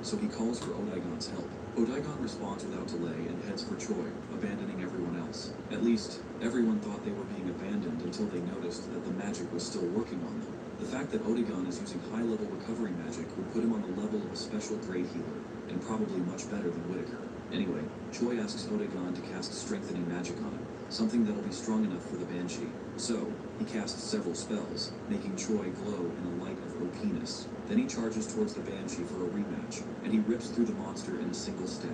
so he calls for Odigon's help. Odigon responds without delay and heads for Choi, abandoning everyone else. At least, everyone thought they were being abandoned until they noticed that the magic was still working on them. The fact that Odigon is using high-level recovery magic would put him on the level of a special grade healer, and probably much better than Whitaker. Anyway, Choi asks Odigon to cast strengthening magic on him, something that'll be strong enough for the Banshee. So, he casts several spells, making Choi glow in a light of OPness. Then he charges towards the Banshee for a rematch, and he rips through the monster in a single stab.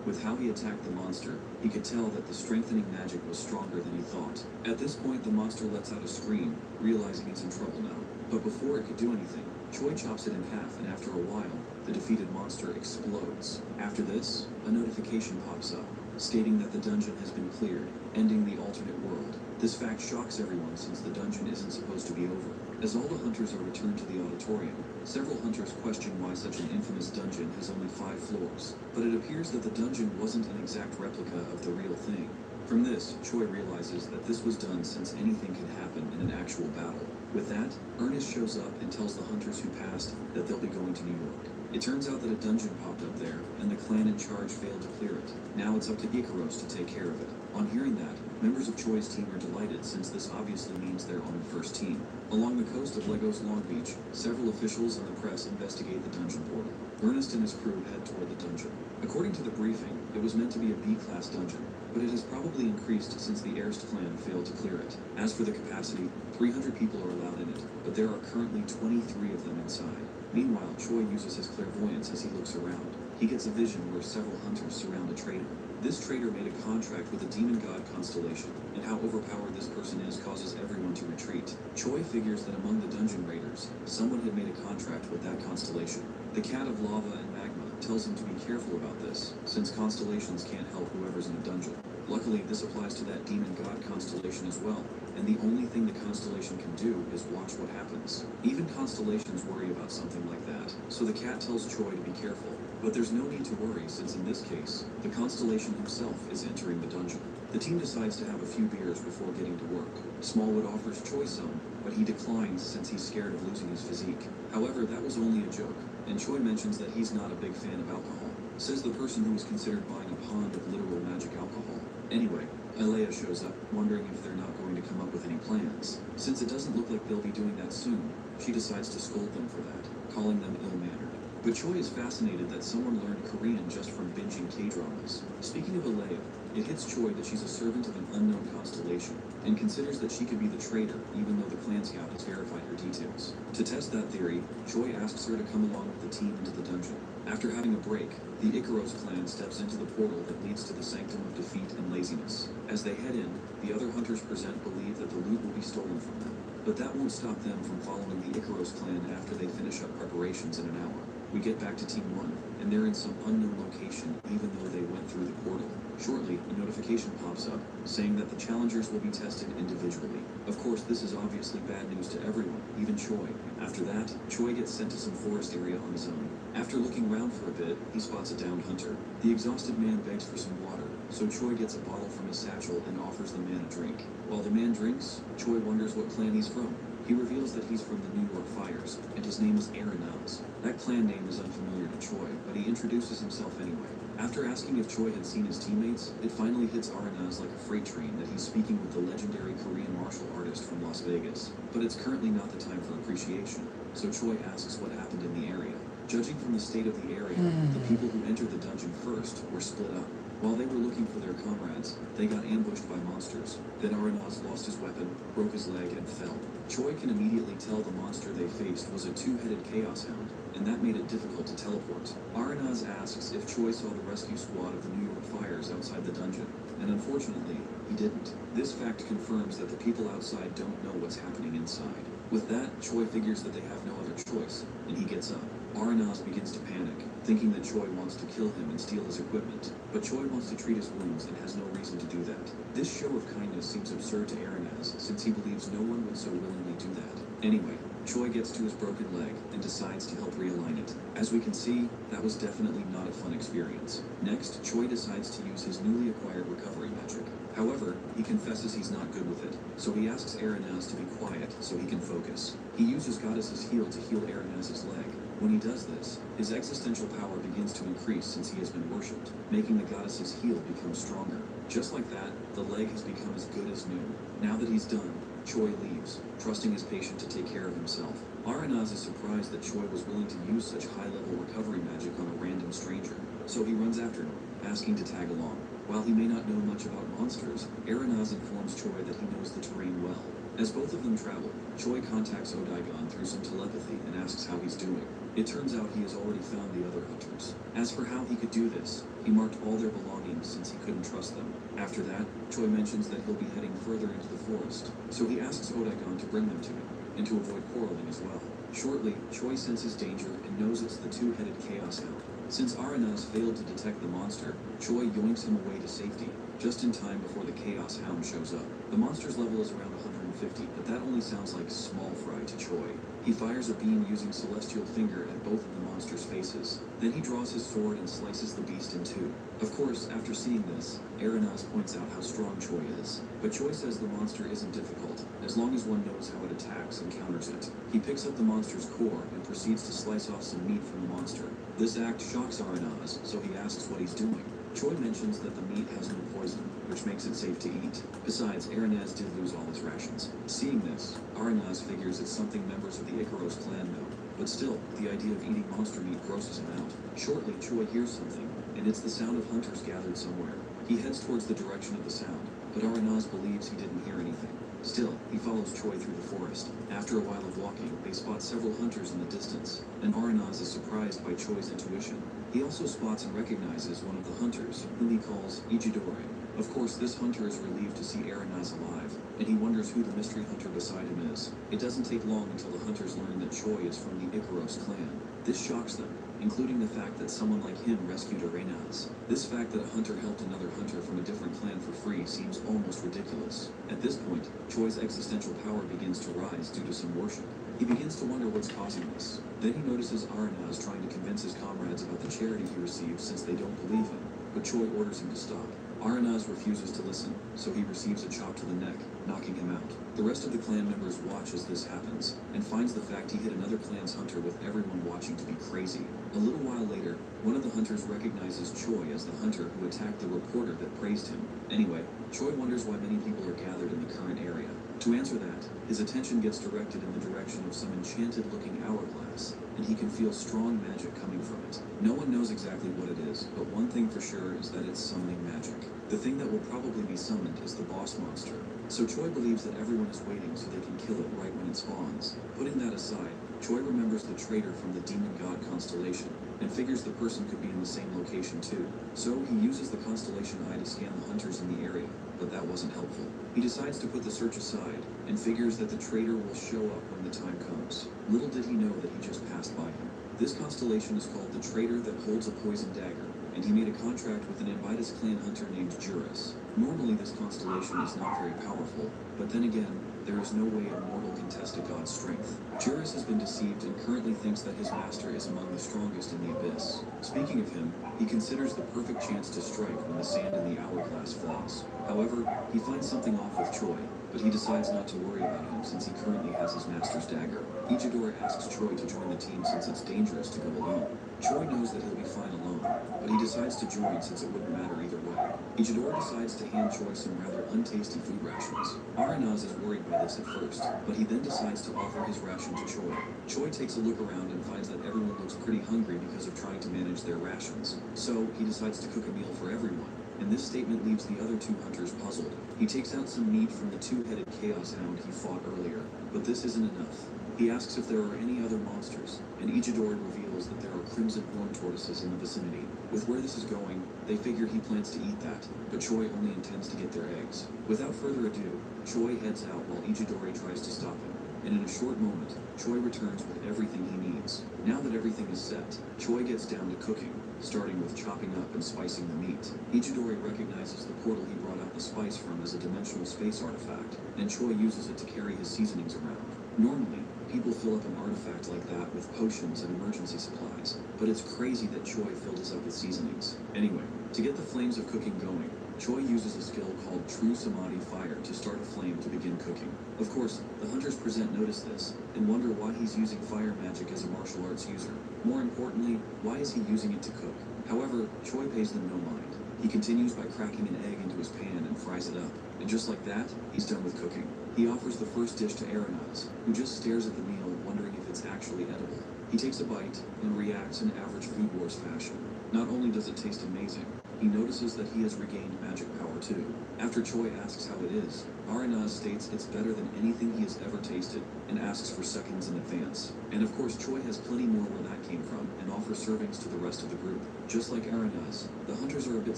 With how he attacked the monster, he could tell that the strengthening magic was stronger than he thought. At this point, the monster lets out a scream, realizing it's in trouble now. But before it could do anything, Choi chops it in half, and after a while, the defeated monster explodes. After this, a notification pops up, stating that the dungeon has been cleared, ending the alternate world. This fact shocks everyone since the dungeon isn't supposed to be over. As all the hunters are returned to the auditorium, several hunters question why such an infamous dungeon has only 5 floors. But it appears that the dungeon wasn't an exact replica of the real thing. From this, Choi realizes that this was done since anything can happen in an actual battle. With that, Ernest shows up and tells the hunters who passed that they'll be going to New York. It turns out that a dungeon popped up there, and the clan in charge failed to clear it. Now it's up to Ikaros to take care of it. On hearing that, members of Choi's team are delighted since this obviously means they're on the first team. Along the coast of Lagos Long Beach, several officials and the press investigate the dungeon portal. Ernest and his crew head toward the dungeon. According to the briefing, it was meant to be a B-class dungeon, but it has probably increased since the Erst clan failed to clear it. As for the capacity, 300 people are allowed in it, but there are currently 23 of them inside. Meanwhile, Choi uses his clairvoyance as he looks around. He gets a vision where several hunters surround a traitor. This traitor made a contract with the demon god Constellation, and how overpowered this person is causes everyone to retreat. Choi figures that among the dungeon raiders, someone had made a contract with that constellation. The cat of lava and magma tells him to be careful about this, since constellations can't help whoever's in a dungeon. Luckily, this applies to that demon god constellation as well, and the only thing the constellation can do is watch what happens. Even constellations worry about something like that, so the cat tells Choi to be careful. But there's no need to worry since in this case, the constellation himself is entering the dungeon. The team decides to have a few beers before getting to work. Smallwood offers Choi some, but he declines since he's scared of losing his physique. However, that was only a joke, and Choi mentions that he's not a big fan of alcohol. Says the person who was considered buying a pond of literal magic alcohol. Anyway, Alea shows up, wondering if they're not going to come up with any plans. Since it doesn't look like they'll be doing that soon, she decides to scold them for that, calling them ill-mannered. But Choi is fascinated that someone learned Korean just from binging K-dramas. Speaking of Alea, it hits Choi that she's a servant of an unknown constellation, and considers that she could be the traitor even though the clan scout has verified her details. To test that theory, Choi asks her to come along with the team into the dungeon. After having a break, the Ikaros clan steps into the portal that leads to the Sanctum of Defeat and Laziness. As they head in, the other hunters present believe that the loot will be stolen from them. But that won't stop them from following the Ikaros clan after they finish up preparations in an hour. We get back to Team 1, and they're in some unknown location even though they went through the portal. Shortly, a notification pops up, saying that the challengers will be tested individually. Of course, this is obviously bad news to everyone, even Choi. After that, Choi gets sent to some forest area on his own. After looking around for a bit, he spots a downed hunter. The exhausted man begs for some water, so Choi gets a bottle from his satchel and offers the man a drink. While the man drinks, Choi wonders what clan he's from. He reveals that he's from the New York Fires, and his name is Aranaz. That clan name is unfamiliar to Choi, but he introduces himself anyway. After asking if Choi had seen his teammates, it finally hits Aranaz like a freight train that he's speaking with the legendary Korean martial artist from Las Vegas. But it's currently not the time for appreciation, so Choi asks what happened in the area. Judging from the state of the area, the people who entered the dungeon first were split up. While they were looking for their comrades, they got ambushed by monsters. Then Aranaz lost his weapon, broke his leg, and fell. Choi can immediately tell the monster they faced was a two-headed Chaos Hound, and that made it difficult to teleport. Aranaz asks if Choi saw the rescue squad of the New York Fires outside the dungeon, and unfortunately, he didn't. This fact confirms that the people outside don't know what's happening inside. With that, Choi figures that they have no other choice, and he gets up. Aranaz begins to panic, thinking that Choi wants to kill him and steal his equipment, but Choi wants to treat his wounds and has no reason to do that. This show of kindness seems absurd to Aranaz, since he believes no one would so willingly do that. Anyway, Choi gets to his broken leg and decides to help realign it. As we can see, that was definitely not a fun experience. Next, Choi decides to use his newly acquired recovery magic. However, he confesses he's not good with it, so he asks Aranaz to be quiet so he can focus. He uses Goddess's Heal to heal Aranaz's leg, When he does this, his existential power begins to increase since he has been worshipped, making the goddess's heel become stronger. Just like that, the leg has become as good as new. Now that he's done, Choi leaves, trusting his patient to take care of himself. Aranaz is surprised that Choi was willing to use such high-level recovery magic on a random stranger, so he runs after him, asking to tag along. While he may not know much about monsters, Aranaz informs Choi that he knows the terrain well. As both of them travel, Choi contacts Odaigon through some telepathy and asks how he's doing. It turns out he has already found the other hunters. As for how he could do this, he marked all their belongings since he couldn't trust them. After that, Choi mentions that he'll be heading further into the forest, so he asks Odaigon to bring them to him, and to avoid quarreling as well. Shortly, Choi senses danger and knows it's the two-headed Chaos Hound. Since Aranaz failed to detect the monster, Choi yoinks him away to safety, just in time before the Chaos Hound shows up. The monster's level is around 150, but that only sounds like small fry to Choi. He fires a beam using Celestial Finger at both of the monster's faces. Then he draws his sword and slices the beast in two. Of course, after seeing this, Aranaz points out how strong Choi is. But Choi says the monster isn't difficult, as long as one knows how it attacks and counters it. He picks up the monster's core and proceeds to slice off some meat from the monster. This act shocks Aranaz, so he asks what he's doing. Choi mentions that the meat has no poison, which makes it safe to eat. Besides, Aranaz did lose all his rations. Seeing this, Aranaz figures it's something members of the Icaros clan know. But still, the idea of eating monster meat grosses him out. Shortly, Choi hears something, and it's the sound of hunters gathered somewhere. He heads towards the direction of the sound, but Aranaz believes he didn't hear anything. Still, he follows Choi through the forest. After a while of walking, they spot several hunters in the distance, and Aranaz is surprised by Choi's intuition. He also spots and recognizes one of the hunters, whom he calls Ichidori. Of course, this hunter is relieved to see Aranaz alive, and he wonders who the mystery hunter beside him is. It doesn't take long until the hunters learn that Choi is from the Icaros clan. This shocks them, including the fact that someone like him rescued Aranaz. This fact that a hunter helped another hunter from a different clan for free seems almost ridiculous. At this point, Choi's existential power begins to rise due to some worship. He begins to wonder what's causing this. Then he notices Aranaz trying to convince his comrades about the charity he receives since they don't believe him, but Choi orders him to stop. Aranaz refuses to listen, so he receives a chop to the neck, knocking him out. The rest of the clan members watch as this happens, and finds the fact he hit another clan's hunter with everyone watching to be crazy. A little while later, one of the hunters recognizes Choi as the hunter who attacked the reporter that praised him. Anyway, Choi wonders why many people are gathered in the current area. To answer that, his attention gets directed in the direction of some enchanted-looking hourglass, and he can feel strong magic coming from it. No one knows exactly what it is, but one thing for sure is that it's summoning magic. The thing that will probably be summoned is the boss monster. So Choi believes that everyone is waiting so they can kill it right when it spawns. Putting that aside, Choi remembers the traitor from the demon god constellation, and figures the person could be in the same location too. So he uses the constellation eye to scan the hunters in the area, but that wasn't helpful. He decides to put the search aside, and figures that the traitor will show up when the time comes. Little did he know that he just passed by him. This constellation is called the Traitor that Holds a Poison Dagger, and he made a contract with an Invitus clan hunter named Juris. Normally this constellation is not very powerful, but then again, there is no way a mortal can test a god's strength. Juris has been deceived and currently thinks that his master is among the strongest in the Abyss. Speaking of him, he considers the perfect chance to strike when the sand in the hourglass falls. However, he finds something off with Choi, but he decides not to worry about him since he currently has his master's dagger. Ichidori asks Choi to join the team since it's dangerous to go alone. Choi knows that he'll be fine alone, but he decides to join since it wouldn't matter either way. Ichidori decides to hand Choi some rather untasty food rations. Aranaz is worried by this at first, but he then decides to offer his ration to Choi. Choi takes a look around and finds that everyone looks pretty hungry because of trying to manage their rations. So, he decides to cook a meal for everyone, and this statement leaves the other two hunters puzzled. He takes out some meat from the two-headed Chaos Hound he fought earlier, but this isn't enough. He asks if there are any other monsters, and Ichidori reveals that there are crimson horn tortoises in the vicinity. With where this is going, they figure he plans to eat that, but Choi only intends to get their eggs. Without further ado, Choi heads out while Ichidori tries to stop him, and in a short moment, Choi returns with everything he needs. Now that everything is set, Choi gets down to cooking, starting with chopping up and spicing the meat. Ichidori recognizes the portal he brought out the spice from as a dimensional space artifact, and Choi uses it to carry his seasonings around. Normally, people fill up an artifact like that with potions and emergency supplies, but it's crazy that Choi filled his up with seasonings. Anyway, to get the flames of cooking going, Choi uses a skill called True Samadhi Fire to start a flame to begin cooking. Of course, the hunters present notice this, and wonder why he's using fire magic as a martial arts user. More importantly, why is he using it to cook? However, Choi pays them no mind. He continues by cracking an egg into his pan and fries it up. And just like that, he's done with cooking. He offers the first dish to Aranaz, who just stares at the meal, wondering if it's actually edible. He takes a bite and reacts in average Food Wars fashion. Not only does it taste amazing, he notices that he has regained magic power too. After Choi asks how it is, Aranaz states it's better than anything he has ever tasted and asks for seconds in advance. And of course, Choi has plenty more where that came from and offers servings to the rest of the group. Just like Aranaz, the hunters are a bit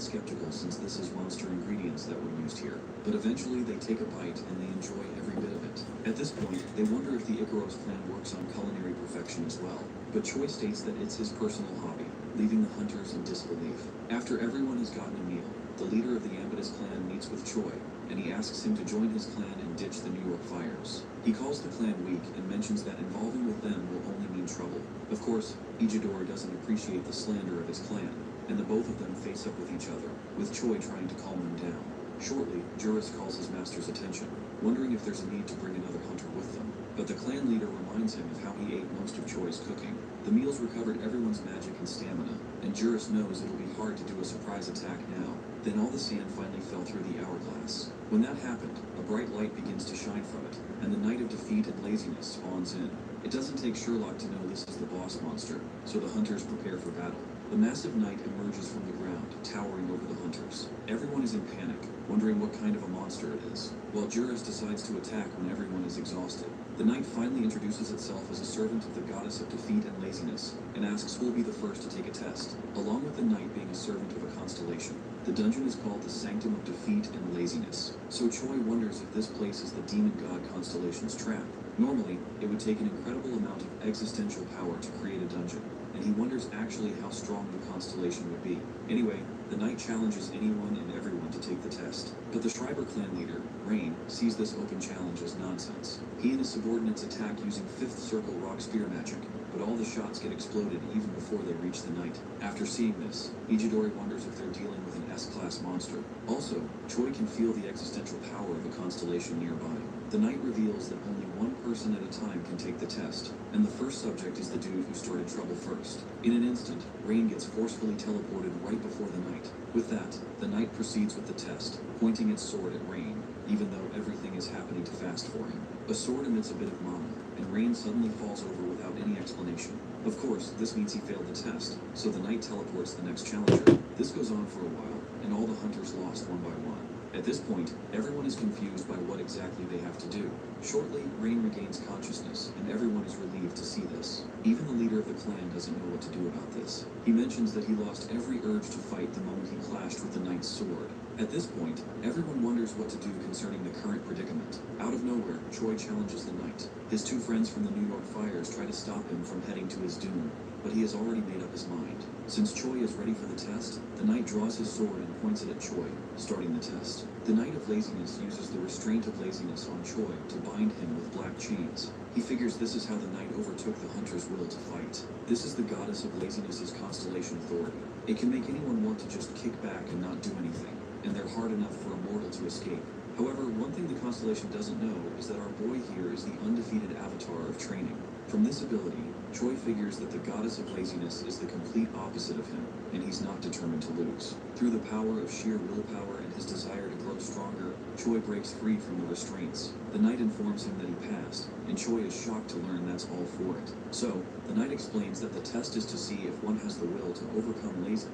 skeptical since this is monster ingredients that were used here. But eventually they take a bite and they enjoy every bit of it. At this point, they wonder if the Ikaros clan works on culinary perfection as well. But Choi states that it's his personal hobby, leaving the hunters in disbelief. After everyone has gotten a meal, the leader of the Ambidus clan meets with Choi, and he asks him to join his clan and ditch the New York Fires. He calls the clan weak and mentions that involving with them will only mean trouble. Of course, Ijidori doesn't appreciate the slander of his clan, and the both of them face up with each other, with Choi trying to calm them down. Shortly, Juris calls his master's attention, wondering if there's a need to bring another hunter with them. But the clan leader reminds him of how he ate most of Choi's cooking. The meals recovered everyone's magic and stamina, and Juris knows it'll be hard to do a surprise attack now. Then all the sand finally fell through the hourglass. When that happened, a bright light begins to shine from it, and the Night of Defeat and Laziness spawns in. It doesn't take Sherlock to know this is the boss monster, so the hunters prepare for battle. The massive knight emerges from the ground, towering over the hunters. Everyone is in panic, wondering what kind of a monster it is, while Juris decides to attack when everyone is exhausted. The knight finally introduces itself as a servant of the goddess of defeat and laziness, and asks who will be the first to take a test. Along with the knight being a servant of a constellation, the dungeon is called the Sanctum of Defeat and Laziness, so Choi wonders if this place is the demon god constellation's trap. Normally, it would take an incredible amount of existential power to create a dungeon, and he wonders actually how strong the constellation would be. Anyway, the knight challenges anyone and everyone to take the test, but the Schreiber clan leader, Rain, sees this open challenge as nonsense. He and his subordinates attack using 5th Circle rock spear magic, but all the shots get exploded even before they reach the knight. After seeing this, Ijidori wonders if they're dealing with an S-class monster. Also, Choi can feel the existential power of a constellation nearby. The knight reveals that only one person at a time can take the test, and the first subject is the dude who started trouble first. In an instant, Rain gets forcefully teleported right before the knight. With that, the knight proceeds with the test, pointing its sword at Rain, even though everything is happening too fast for him. A sword emits a bit of mana, and Rain suddenly falls over without any explanation. Of course, this means he failed the test, so the knight teleports the next challenger. This goes on for a while, and all the hunters lost one by one. At this point, everyone is confused by what exactly they have to do. Shortly, Rain regains consciousness, and everyone is relieved to see this. Even the leader of the clan doesn't know what to do about this. He mentions that he lost every urge to fight the moment he clashed with the knight's sword. At this point, everyone wonders what to do concerning the current predicament. Out of nowhere, Choi challenges the knight. His two friends from the New York Fires try to stop him from heading to his doom, but he has already made up his mind. Since Choi is ready for the test, the knight draws his sword and points it at Choi, starting the test. The Knight of Laziness uses the Restraint of Laziness on Choi to bind him with black chains. He figures this is how the knight overtook the hunter's will to fight. This is the goddess of laziness's constellation authority. It can make anyone want to just kick back and not do anything, and they're hard enough for a mortal to escape. However, one thing the constellation doesn't know is that our boy here is the undefeated avatar of training. From this ability, Choi figures that the goddess of laziness is the complete opposite of him, and he's not determined to lose. Through the power of sheer willpower and his desire to grow stronger, Choi breaks free from the restraints. The knight informs him that he passed, and Choi is shocked to learn that's all for it. So, the knight explains that the test is to see if one has the will to overcome laziness.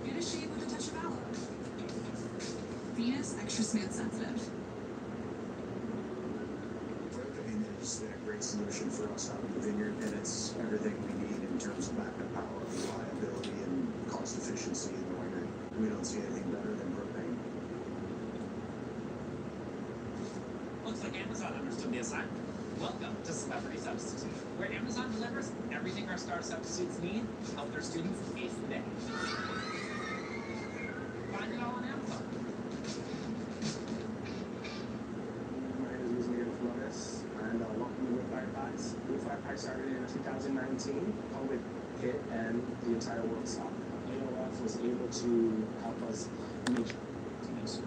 Get a shade with a touch of aloe. Venus, extra smooth sensitive. Propane is a great solution for us out in the vineyard, and it's everything we need in terms of backup power, reliability, and cost efficiency in the winter. We don't see anything better than propane. Looks like Amazon understood the assignment. Welcome to Celebrity Substitute, where Amazon delivers everything our star substitutes need to help their students ace the day. Find it all on Amazon. My name is Miguel Flores, and welcome to Wood Fire Pies. Wood Fire Pies started in 2019, with Hit and the entire world saw. AOF was able to help us make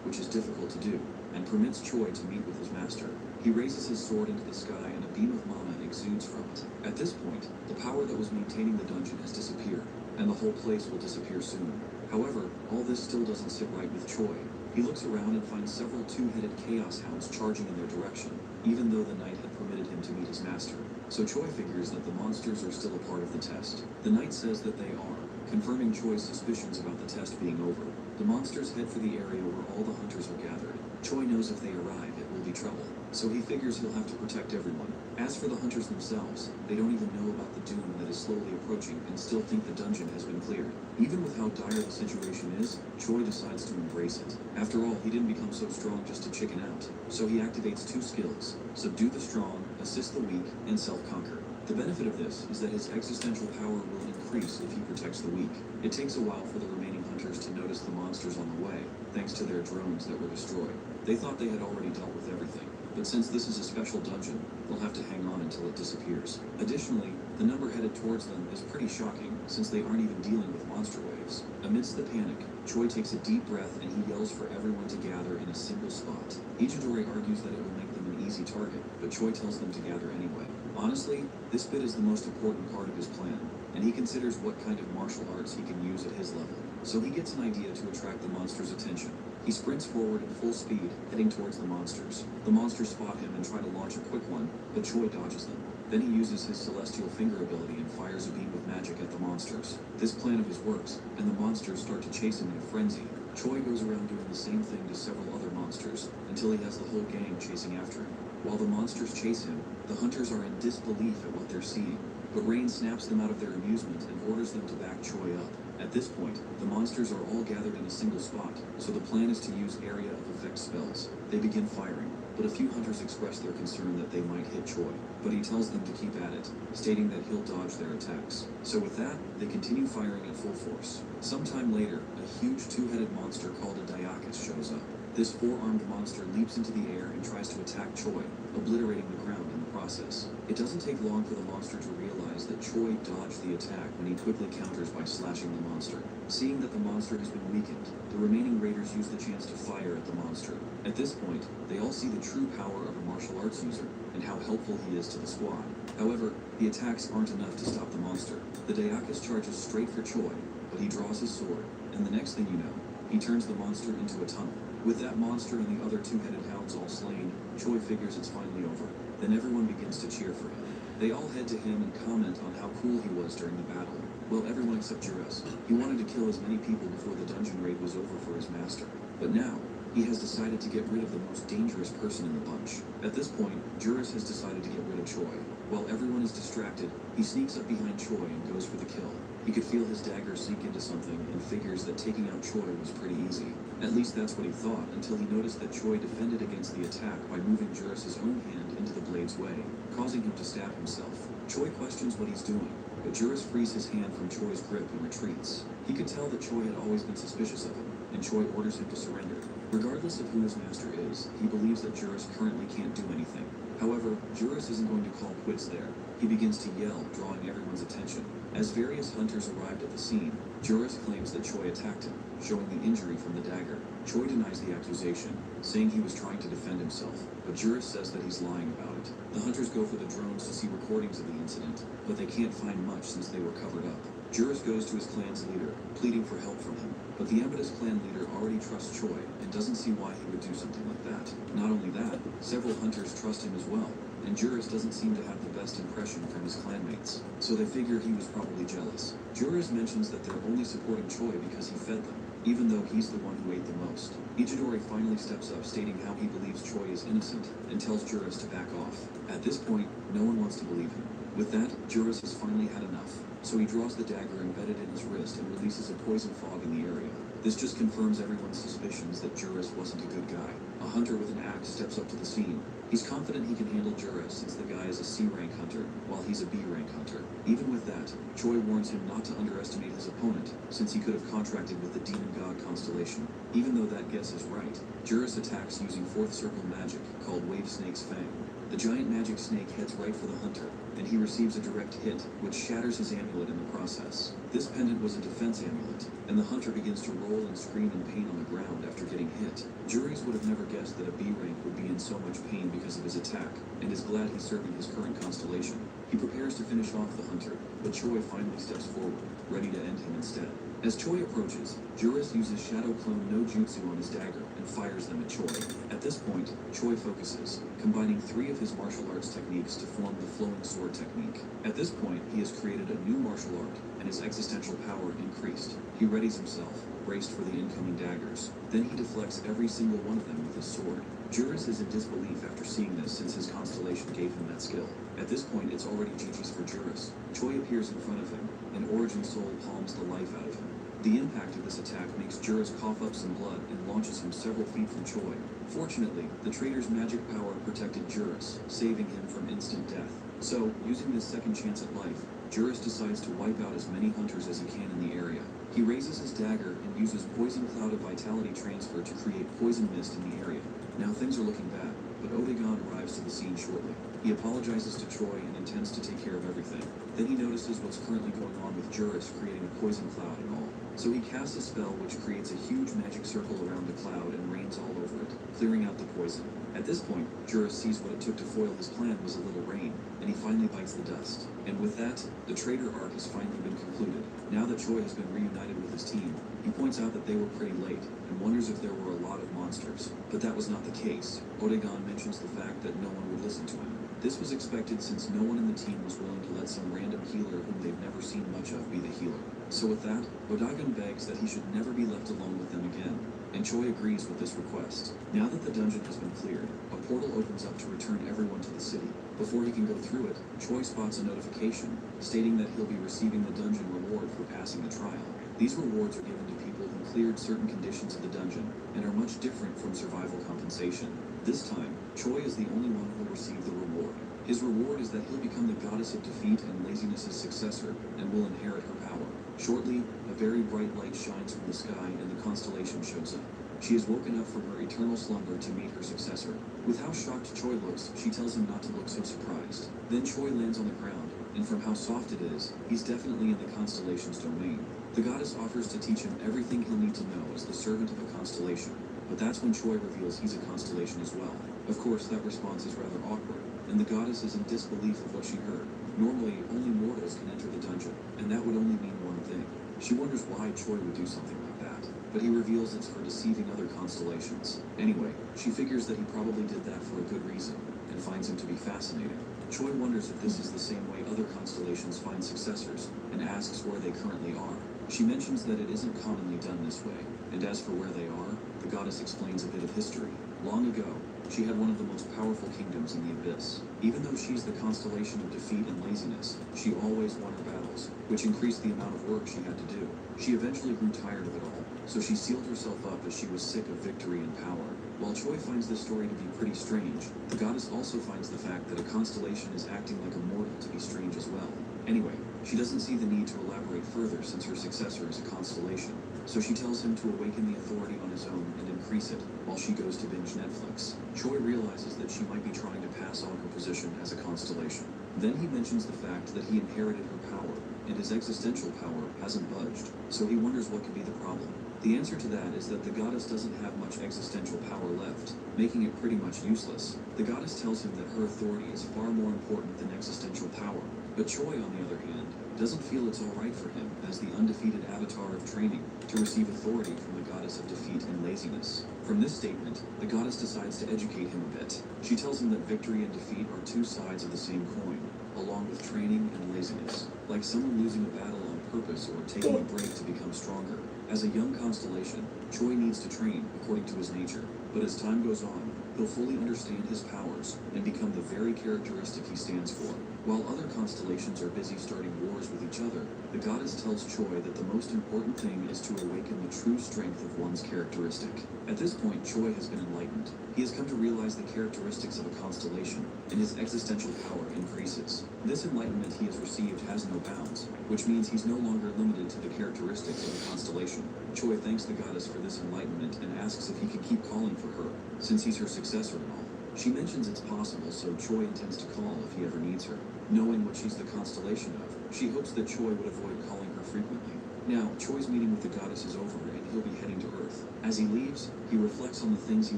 Which is difficult to do, and permits Choi to meet with his master. He raises his sword into the sky and a beam of mana exudes from it. At this point, the power that was maintaining the dungeon has disappeared, and the whole place will disappear soon. However, all this still doesn't sit right with Choi. He looks around and finds several two-headed Chaos Hounds charging in their direction, even though the knight had permitted him to meet his master. So Choi figures that the monsters are still a part of the test. The knight says that they are, confirming Choi's suspicions about the test being over. The monsters head for the area where all the hunters are gathered. Choi knows if they arrive, it will be trouble, so he figures he'll have to protect everyone. As for the hunters themselves, they don't even know about the doom that is slowly approaching and still think the dungeon has been cleared. Even with how dire the situation is, Choi decides to embrace it. After all, he didn't become so strong just to chicken out, so he activates two skills: subdue the strong, assist the weak, and self-conquer. The benefit of this is that his existential power will increase if he protects the weak. It takes a while for the remaining hunters to notice the monsters on the way, thanks to their drones that were destroyed. They thought they had already dealt with everything, but since this is a special dungeon, they'll have to hang on until it disappears. Additionally, the number headed towards them is pretty shocking, since they aren't even dealing with monster waves. Amidst the panic, Choi takes a deep breath and he yells for everyone to gather in a single spot. Ichidori argues that it will make them an easy target, but Choi tells them to gather anyway. Honestly, this bit is the most important part of his plan, and he considers what kind of martial arts he can use at his level. So he gets an idea to attract the monster's attention. He sprints forward at full speed, heading towards the monsters. The monsters spot him and try to launch a quick one, but Choi dodges them. Then he uses his Celestial Finger ability and fires a beam of magic at the monsters. This plan of his works, and the monsters start to chase him in a frenzy. Choi goes around doing the same thing to several other monsters, until he has the whole gang chasing after him. While the monsters chase him, the hunters are in disbelief at what they're seeing, but Rain snaps them out of their amusement and orders them to back Choi up. At this point, the monsters are all gathered in a single spot, so the plan is to use area of effect spells. They begin firing, but a few hunters express their concern that they might hit Choi, but he tells them to keep at it, stating that he'll dodge their attacks. So with that, they continue firing at full force. Sometime later, a huge two-headed monster called a Diakis shows up. This four-armed monster leaps into the air and tries to attack Choi, obliterating the ground in the process. It doesn't take long for the monster to realize that Choi dodged the attack when he quickly counters by slashing the monster. Seeing that the monster has been weakened, the remaining raiders use the chance to fire at the monster. At this point, they all see the true power of a martial arts user and how helpful he is to the squad. However, the attacks aren't enough to stop the monster. The Diakis charges straight for Choi, but he draws his sword, and the next thing you know, he turns the monster into a tunnel. With that monster and the other two-headed hounds all slain, Choi figures it's finally over. Then everyone begins to cheer for him. They all head to him and comment on how cool he was during the battle. Well, everyone except Juras. He wanted to kill as many people before the dungeon raid was over for his master. But now, he has decided to get rid of the most dangerous person in the bunch. At this point, Juras has decided to get rid of Choi. While everyone is distracted, he sneaks up behind Choi and goes for the kill. He could feel his dagger sink into something and figures that taking out Choi was pretty easy. At least that's what he thought, until he noticed that Choi defended against the attack by moving Juras' own hand into the blade's way, causing him to stab himself. Choi questions what he's doing, but Juras frees his hand from Choi's grip and retreats. He could tell that Choi had always been suspicious of him, and Choi orders him to surrender. Regardless of who his master is, he believes that Juras currently can't do anything. However, Juras isn't going to call quits there. He begins to yell, drawing everyone's attention. As various hunters arrived at the scene, Juras claims that Choi attacked him, showing the injury from the dagger. Choi denies the accusation, saying he was trying to defend himself, but Juras says that he's lying about it. The hunters go for the drones to see recordings of the incident, but they can't find much since they were covered up. Juras goes to his clan's leader, pleading for help from him, but the Amethyst clan leader already trusts Choi and doesn't see why he would do something like that. Not only that, several hunters trust him as well, and Juras doesn't seem to have the best impression from his clanmates, so they figure he was probably jealous. Juras mentions that they're only supporting Choi because he fed them, even though he's the one who ate the most. Ichidori finally steps up, stating how he believes Choi is innocent, and tells Juras to back off. At this point, no one wants to believe him. With that, Juras has finally had enough, so he draws the dagger embedded in his wrist and releases a poison fog in the area. This just confirms everyone's suspicions that Juras wasn't a good guy. A hunter with an axe steps up to the scene. He's confident he can handle Juras since the guy is a C-rank hunter, while he's a B-rank hunter. Even with that, Choi warns him not to underestimate his opponent, since he could have contracted with the demon god constellation. Even though that guess is right, Juras attacks using fourth circle magic called Wave Snake's Fang. The giant magic snake heads right for the hunter, and he receives a direct hit, which shatters his amulet in the process. This pendant was a defense amulet, and the hunter begins to roll and scream in pain on the ground after getting hit. Juries would have never guessed that a B rank would be in so much pain because because of his attack, and is glad he's serving his current constellation. He prepares to finish off the hunter, but Choi finally steps forward, ready to end him instead. As Choi approaches, Juris uses Shadow Clone no Jutsu on his dagger and fires them at Choi. At this point, Choi focuses, combining 3 of his martial arts techniques to form the flowing sword technique. At this point, he has created a new martial art, and his existential power increased. He readies himself, braced for the incoming daggers. Then he deflects every single one of them with his sword. Juris is in disbelief after seeing this since his constellation gave him that skill. At this point, it's already GG's for Juris. Choi appears in front of him, and Origin Soul palms the life out of him. The impact of this attack makes Juris cough up some blood and launches him several feet from Choi. Fortunately, the traitor's magic power protected Juris, saving him from instant death. So, using this second chance at life, Juris decides to wipe out as many hunters as he can in the area. He raises his dagger and uses Poison Cloud of Vitality Transfer to create poison mist in the area. Now things are looking bad, but Odegon arrives to the scene shortly. He apologizes to Choi and intends to take care of everything. Then he notices what's currently going on with Juris creating a poison cloud and all. So he casts a spell which creates a huge magic circle around the cloud and rains all over it, clearing out the poison. At this point, Juris sees what it took to foil his plan was a little rain, and he finally bites the dust. And with that, the traitor arc has finally been concluded. Now that Choi has been reunited with his team, he points out that they were pretty late, and wonders if there were a lot of monsters. But that was not the case. Odegon mentions the fact that no one would listen to him. This was expected since no one in the team was willing to let some random healer whom they've never seen much of be the healer. So with that, Odegon begs that he should never be left alone with them again, and Choi agrees with this request. Now that the dungeon has been cleared, a portal opens up to return everyone to the city. Before he can go through it, Choi spots a notification stating that he'll be receiving the dungeon reward for passing the trial. These rewards are given to people who cleared certain conditions of the dungeon and are much different from survival compensation. This time, Choi is the only one who will receive the reward. His reward is that he'll become the goddess of defeat and laziness' successor and will inherit her power. Shortly, a very bright light shines from the sky and the constellation shows up. She is woken up from her eternal slumber to meet her successor. With how shocked Choi looks, she tells him not to look so surprised. Then Choi lands on the ground, and from how soft it is, he's definitely in the constellation's domain. The goddess offers to teach him everything he'll need to know as the servant of a constellation. But that's when Choi reveals he's a constellation as well. Of course, that response is rather awkward, and the goddess is in disbelief of what she heard. Normally, only mortals can enter the dungeon, and that would only mean one thing. She wonders why Choi would do something like that, but he reveals it's for deceiving other constellations. Anyway, she figures that he probably did that for a good reason, and finds him to be fascinating. Choi wonders if this is the same way other constellations find successors, and asks where they currently are. She mentions that it isn't commonly done this way, and as for where they are, the goddess explains a bit of history. Long ago, she had one of the most powerful kingdoms in the Abyss. Even though she's the constellation of defeat and laziness, she always won her battles, which increased the amount of work she had to do. She eventually grew tired of it all, so she sealed herself up as she was sick of victory and power. While Choi finds this story to be pretty strange, the goddess also finds the fact that a constellation is acting like a mortal to be strange as well. Anyway, she doesn't see the need to elaborate further since her successor is a constellation, so she tells him to awaken the authority on his own and increase it while she goes to binge Netflix. Choi realizes that she might be trying to pass on her position as a constellation. Then he mentions the fact that he inherited her power, and his existential power hasn't budged, so he wonders what could be the problem. The answer to that is that the goddess doesn't have much existential power left, making it pretty much useless. The goddess tells him that her authority is far more important than existential power, but Choi, on the other hand, doesn't feel it's alright for him, as the undefeated avatar of training, to receive authority from the goddess of defeat and laziness. From this statement, the goddess decides to educate him a bit. She tells him that victory and defeat are two sides of the same coin, along with training and laziness. Like someone losing a battle on purpose or taking a break to become stronger. As a young constellation, Choi needs to train according to his nature, but as time goes on, he'll fully understand his powers and become the very characteristic he stands for. While other constellations are busy starting wars with each other, the goddess tells Choi that the most important thing is to awaken the true strength of one's characteristic. At this point, Choi has been enlightened. He has come to realize the characteristics of a constellation, and his existential power increases. This enlightenment he has received has no bounds, which means he's no longer limited to the characteristics of a constellation. Choi thanks the goddess for this enlightenment and asks if he can keep calling for her, since he's her successor and all. She mentions it's possible, so Choi intends to call if he ever needs her. Knowing what she's the constellation of, she hopes that Choi would avoid calling her frequently. Now, Choi's meeting with the goddess is over, and he'll be heading to Earth. As he leaves, he reflects on the things he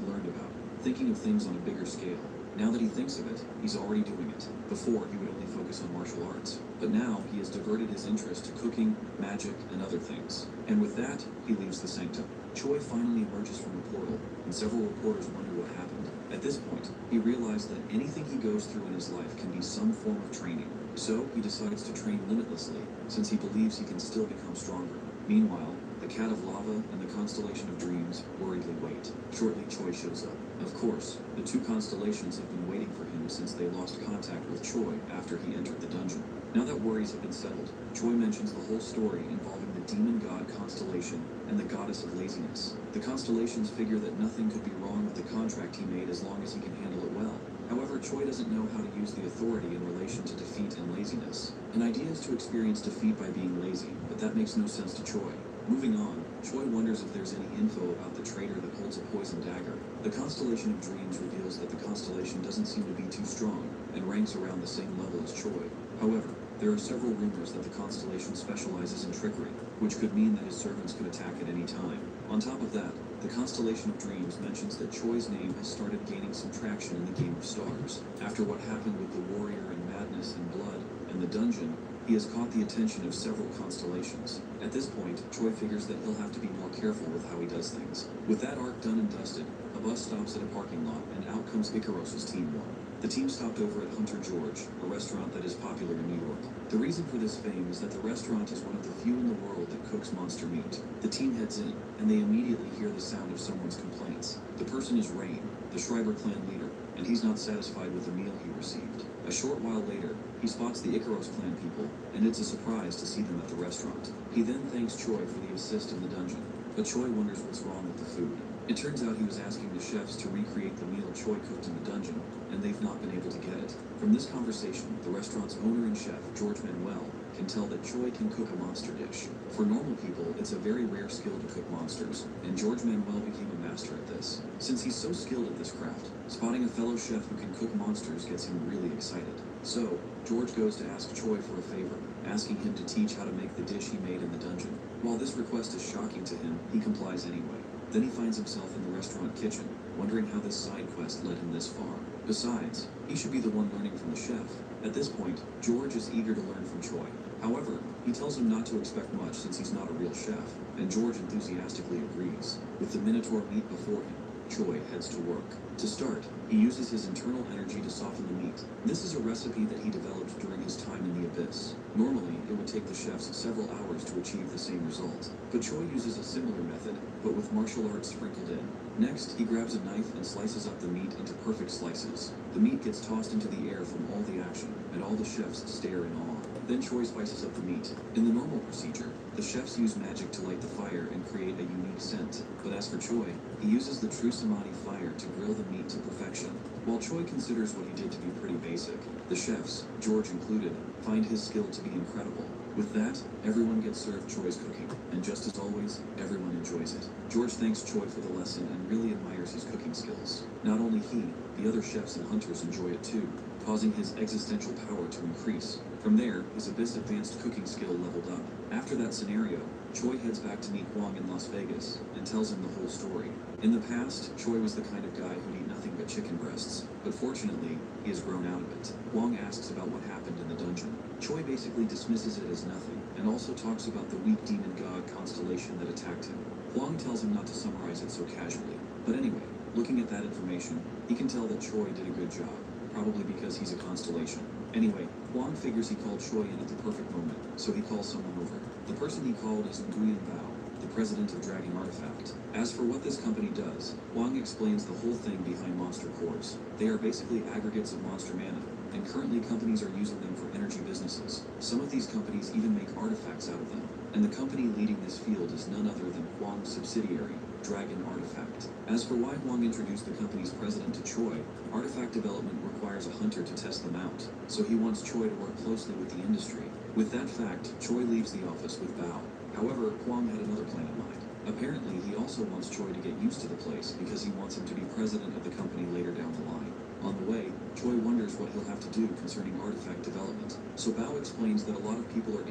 learned about, thinking of things on a bigger scale. Now that he thinks of it, he's already doing it. Before, he would only focus on martial arts. But now, he has diverted his interest to cooking, magic, and other things. And with that, he leaves the sanctum. Choi finally emerges from the portal, and several reporters wonder what happened. At this point, he realized that anything he goes through in his life can be some form of training. So, he decides to train limitlessly, since he believes he can still become stronger. Meanwhile, the Cat of Lava and the Constellation of Dreams worriedly wait. Shortly, Choi shows up. Of course, the two constellations have been waiting for him since they lost contact with Choi after he entered the dungeon. Now that worries have been settled, Choi mentions the whole story involving the demon god Constellation and the goddess of laziness. The constellations figure that nothing could be wrong with the contract he made as long as he can handle it well. However, Choi doesn't know how to use the authority in relation to defeat and laziness. An idea is to experience defeat by being lazy, but that makes no sense to Choi. Moving on, Choi wonders if there's any info about the traitor that holds a poison dagger. The Constellation of Dreams reveals that the constellation doesn't seem to be too strong, and ranks around the same level as Choi. However, there are several rumors that the constellation specializes in trickery, which could mean that his servants could attack at any time. On top of that, the Constellation of Dreams mentions that Choi's name has started gaining some traction in the Game of Stars. After what happened with the Warrior and Madness and Blood and the Dungeon, he has caught the attention of several constellations. At this point, Choi figures that he'll have to be more careful with how he does things. With that arc done and dusted, a bus stops at a parking lot, and out comes Icaros's Team 1. The team stopped over at Hunter George, a restaurant that is popular in New York. The reason for this fame is that the restaurant is one of the few in the world that cooks monster meat. The team heads in, and they immediately hear the sound of someone's complaints. The person is Rain, the Schreiber clan leader, and he's not satisfied with the meal he received. A short while later, he spots the Icaros clan people, and it's a surprise to see them at the restaurant. He then thanks Choi for the assist in the dungeon, but Choi wonders what's wrong with the food. It turns out he was asking the chefs to recreate the meal Choi cooked in the dungeon, and they've not been able to get it. From this conversation, the restaurant's owner and chef, George Manuel, can tell that Choi can cook a monster dish. For normal people, it's a very rare skill to cook monsters, and George Manuel became a master at this. Since he's so skilled at this craft, spotting a fellow chef who can cook monsters gets him really excited. So, George goes to ask Choi for a favor, asking him to teach how to make the dish he made in the dungeon. While this request is shocking to him, he complies anyway. Then he finds himself in the restaurant kitchen, wondering how this side quest led him this far. Besides, he should be the one learning from the chef. At this point, George is eager to learn from Choi. However, he tells him not to expect much since he's not a real chef, and George enthusiastically agrees. With the Minotaur meat before him, Choi heads to work. To start, he uses his internal energy to soften the meat. This is a recipe that he developed during his time in the Abyss. Normally, it would take the chefs several hours to achieve the same result, but Choi uses a similar method, but with martial arts sprinkled in. Next, he grabs a knife and slices up the meat into perfect slices. The meat gets tossed into the air from all the action, and all the chefs stare in awe. Then Choi spices up the meat. In the normal procedure, the chefs use magic to light the fire and create a unique scent. But as for Choi, he uses the true Samadhi fire to grill the meat to perfection. While Choi considers what he did to be pretty basic, the chefs, George included, find his skill to be incredible. With that, everyone gets served Choi's cooking, and just as always, everyone enjoys it. George thanks Choi for the lesson and really admires his cooking skills. Not only he, the other chefs and hunters enjoy it too, causing his existential power to increase. From there, his Abyss advanced cooking skill leveled up. After that scenario, Choi heads back to meet Huang in Las Vegas and tells him the whole story. In the past, Choi was the kind of guy who'd eat nothing but chicken breasts, but fortunately, he has grown out of it. Huang asks about what happened in the dungeon. Choi basically dismisses it as nothing, and also talks about the weak demon god constellation that attacked him. Huang tells him not to summarize it so casually. But anyway, looking at that information, he can tell that Choi did a good job, probably because he's a constellation. Anyway, Huang figures he called Choi in at the perfect moment, so he calls someone over. The person he called is Nguyen Bao, the president of Dragon Artifact. As for what this company does, Huang explains the whole thing behind monster cores. They are basically aggregates of monster mana, and currently companies are using them for energy businesses. Some of these companies even make artifacts out of them, and the company leading this field is none other than Huang's subsidiary, Dragon Artifact. As for why Huang introduced the company's president to Choi, artifact development requires a hunter to test them out, so he wants Choi to work closely with the industry. With that fact, Choi leaves the office with Bao. However, Huang had another plan in mind. Apparently, he also wants Choi to get used to the place because he wants him to be president of the company later down the line. On the way, Choi wonders what he'll have to do concerning artifact development. So Bao explains that a lot of people are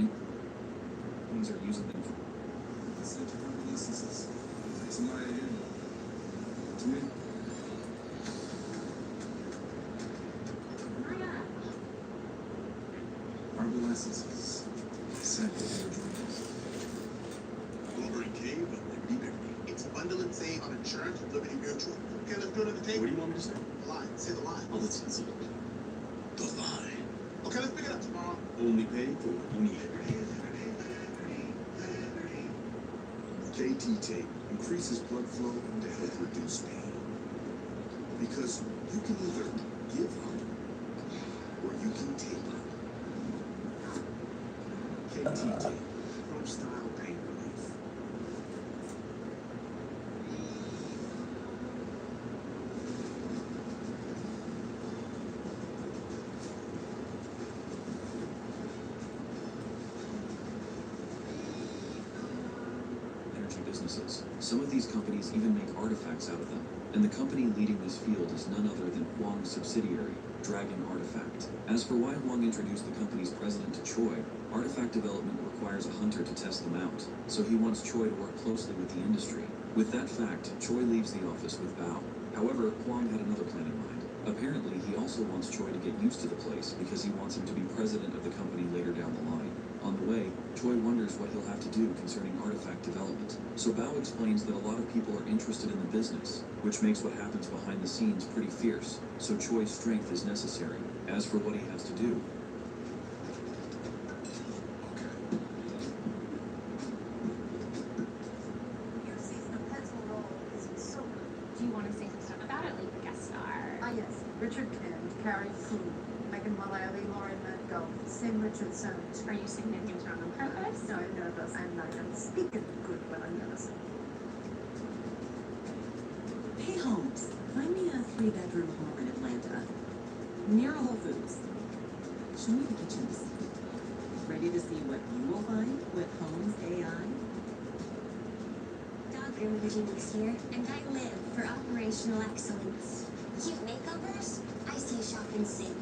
using them for Genesis is set with their dreams. Blueberry Cave and Liberty Liberty. It's bundle and save on insurance with Liberty Mutual. Okay, let's go to the What table. do you want me to say? The line. Say the line. Oh, let's cancel it. The line. Okay, let's pick it up tomorrow. Only pay for what you need. KT tape increases blood flow to help reduce pain. Because you can either give up or you can take up. KT tape from Style Pain Relief. Energy businesses. Some of these companies even make artifacts out of them. And the company leading this field is none other than Huang's subsidiary, Dragon Artifact. As for why Huang introduced the company's president to Choi, artifact development requires a hunter to test them out, so he wants Choi to work closely with the industry. With that fact, Choi leaves the office with Bao. However, Huang had another plan in mind. Apparently, he also wants Choi to get used to the place because he wants him to be president of the company later down the line. On the way, Choi wonders what he'll have to do concerning artifact development. So Bao explains that a lot of people are interested in the business, which makes what happens behind the scenes pretty fierce. So Choi's strength is necessary. As for what he has to do, Your season of pencil roll is so good. Do you want to say some stuff about it, like the guest star? Ah, yes. Richard Kent, Carrie Coon, Megan Mullally, Lauren Metcalf, Sim Richardson. Are you saying things wrong on purpose? No, I'm nervous. I'm not going to speak it good, but I'm nervous. Hey Holmes, find me a 3-bedroom home in Atlanta, near a Whole Foods. Show me the kitchens. Ready to see what you will find with Holmes AI? Dogger Virginia's here, and I live for operational excellence. Cute makeovers? I see a shop in sync.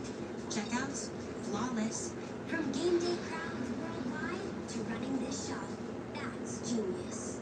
Checkouts? Flawless. From game day crowds worldwide to running this shop. That's genius.